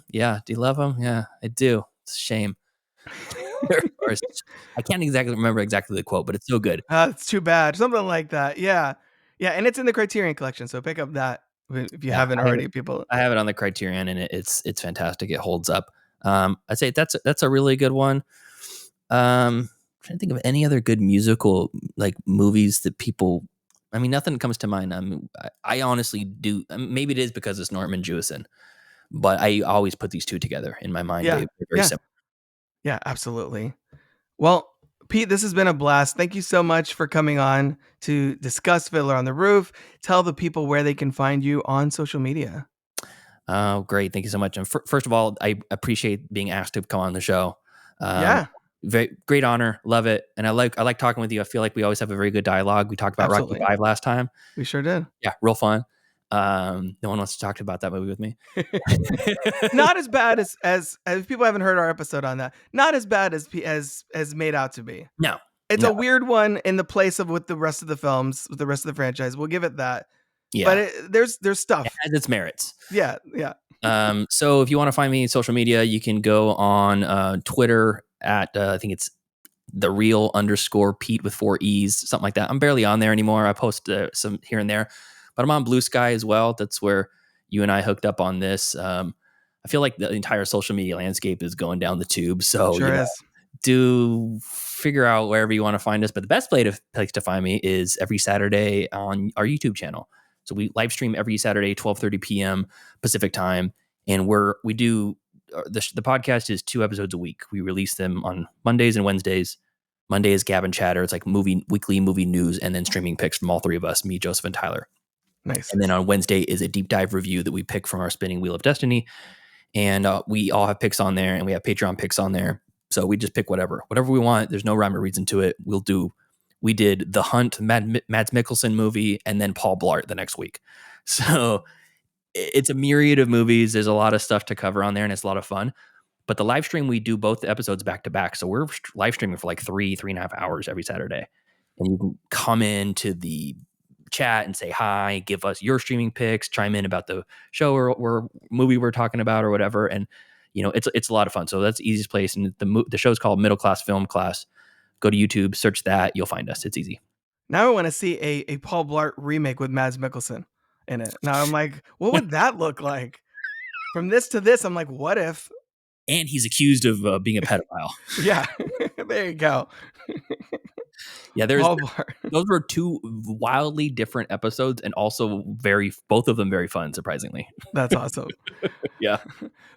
Yeah. Do you love him? Yeah, I do. It's a shame. I can't exactly remember the quote, but it's so good. It's too bad. Something like that. Yeah. And it's in the Criterion Collection, so pick up that if you haven't already. People, I have it on the Criterion, and it's fantastic. It holds up. I'd say that's a really good one. I'm trying to think of any other good musical like movies that people. I mean, nothing comes to mind. I honestly do. Maybe it is because it's Norman Jewison, but I always put these two together in my mind. Yeah. They're very similar. Yeah, absolutely. Well, Pete, this has been a blast. Thank you so much for coming on to discuss Fiddler on the Roof. Tell the people where they can find you on social media. Oh, great. Thank you so much. And first of all, I appreciate being asked to come on the show. Yeah. Very great honor, love it, and I like talking with you. I feel like we always have a very good dialogue. We talked about Absolutely. Rocky 5 last time. We sure did. Yeah, real fun. No one wants to talk about that movie with me. Not as bad as people haven't heard our episode on that. Not as bad as made out to be. No, It's no. a weird one in the place of with the rest of the films, with the rest of the franchise. We'll give it that. Yeah, But there's stuff. it has its merits. Yeah. So if you want to find me on social media, you can go on Twitter at I think it's the real _ Pete with 4 E's, something like that. I'm barely on there anymore. I post some here and there, but I'm on Blue Sky as well. That's where you and I hooked up on this. I feel like the entire social media landscape is going down the tube. So Sure is. do figure out wherever you want to find us. But the best place to find me is every Saturday on our YouTube channel. So we live stream every Saturday, 12:30 p.m. Pacific time. And we do the podcast is 2 episodes a week. We release them on Mondays and Wednesdays. Monday is Gab and Chatter. It's like weekly movie news, and then streaming picks from all 3 of us, me, Joseph, and Tyler. Nice. And then on Wednesday is a deep dive review that we pick from our Spinning Wheel of Destiny. And we all have picks on there, and we have Patreon picks on there. So we just pick whatever we want. There's no rhyme or reason to it. We did The Hunt, Mads Mikkelsen movie, and then Paul Blart the next week. So it's a myriad of movies. There's a lot of stuff to cover on there, and it's a lot of fun. But the live stream, we do both the episodes back to back. So we're live streaming for like 3.5 hours every Saturday. And you can come into the chat and say hi, give us your streaming picks, chime in about the show or movie we're talking about or whatever. And, it's a lot of fun. So that's the easiest place. And the show's called Middle Class Film Class. Go to YouTube, search that. You'll find us. It's easy. Now I want to see a Paul Blart remake with Mads Mikkelsen in it. Now I'm like, what would that look like? From this to this, I'm like, what if? And he's accused of being a pedophile. Yeah, there you go. Yeah, those were 2 wildly different episodes, and also both of them very fun, surprisingly. That's awesome. Yeah.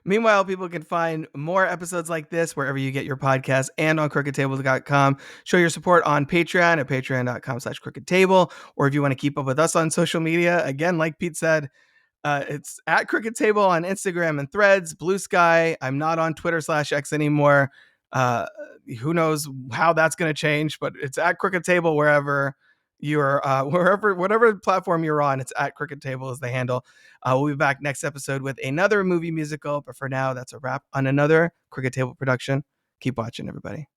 Meanwhile, people can find more episodes like this wherever you get your podcasts and on crookedtable.com. Show your support on Patreon at patreon.com/crookedtable. Or if you want to keep up with us on social media, again, like Pete said, it's at Crooked Table on Instagram and Threads, Blue Sky. I'm not on Twitter/X anymore. Who knows how that's going to change, but it's at Crooked Table wherever you're, whatever platform you're on, it's at Crooked Table is the handle. We'll be back next episode with another movie musical, but for now, that's a wrap on another Crooked Table production. Keep watching, everybody.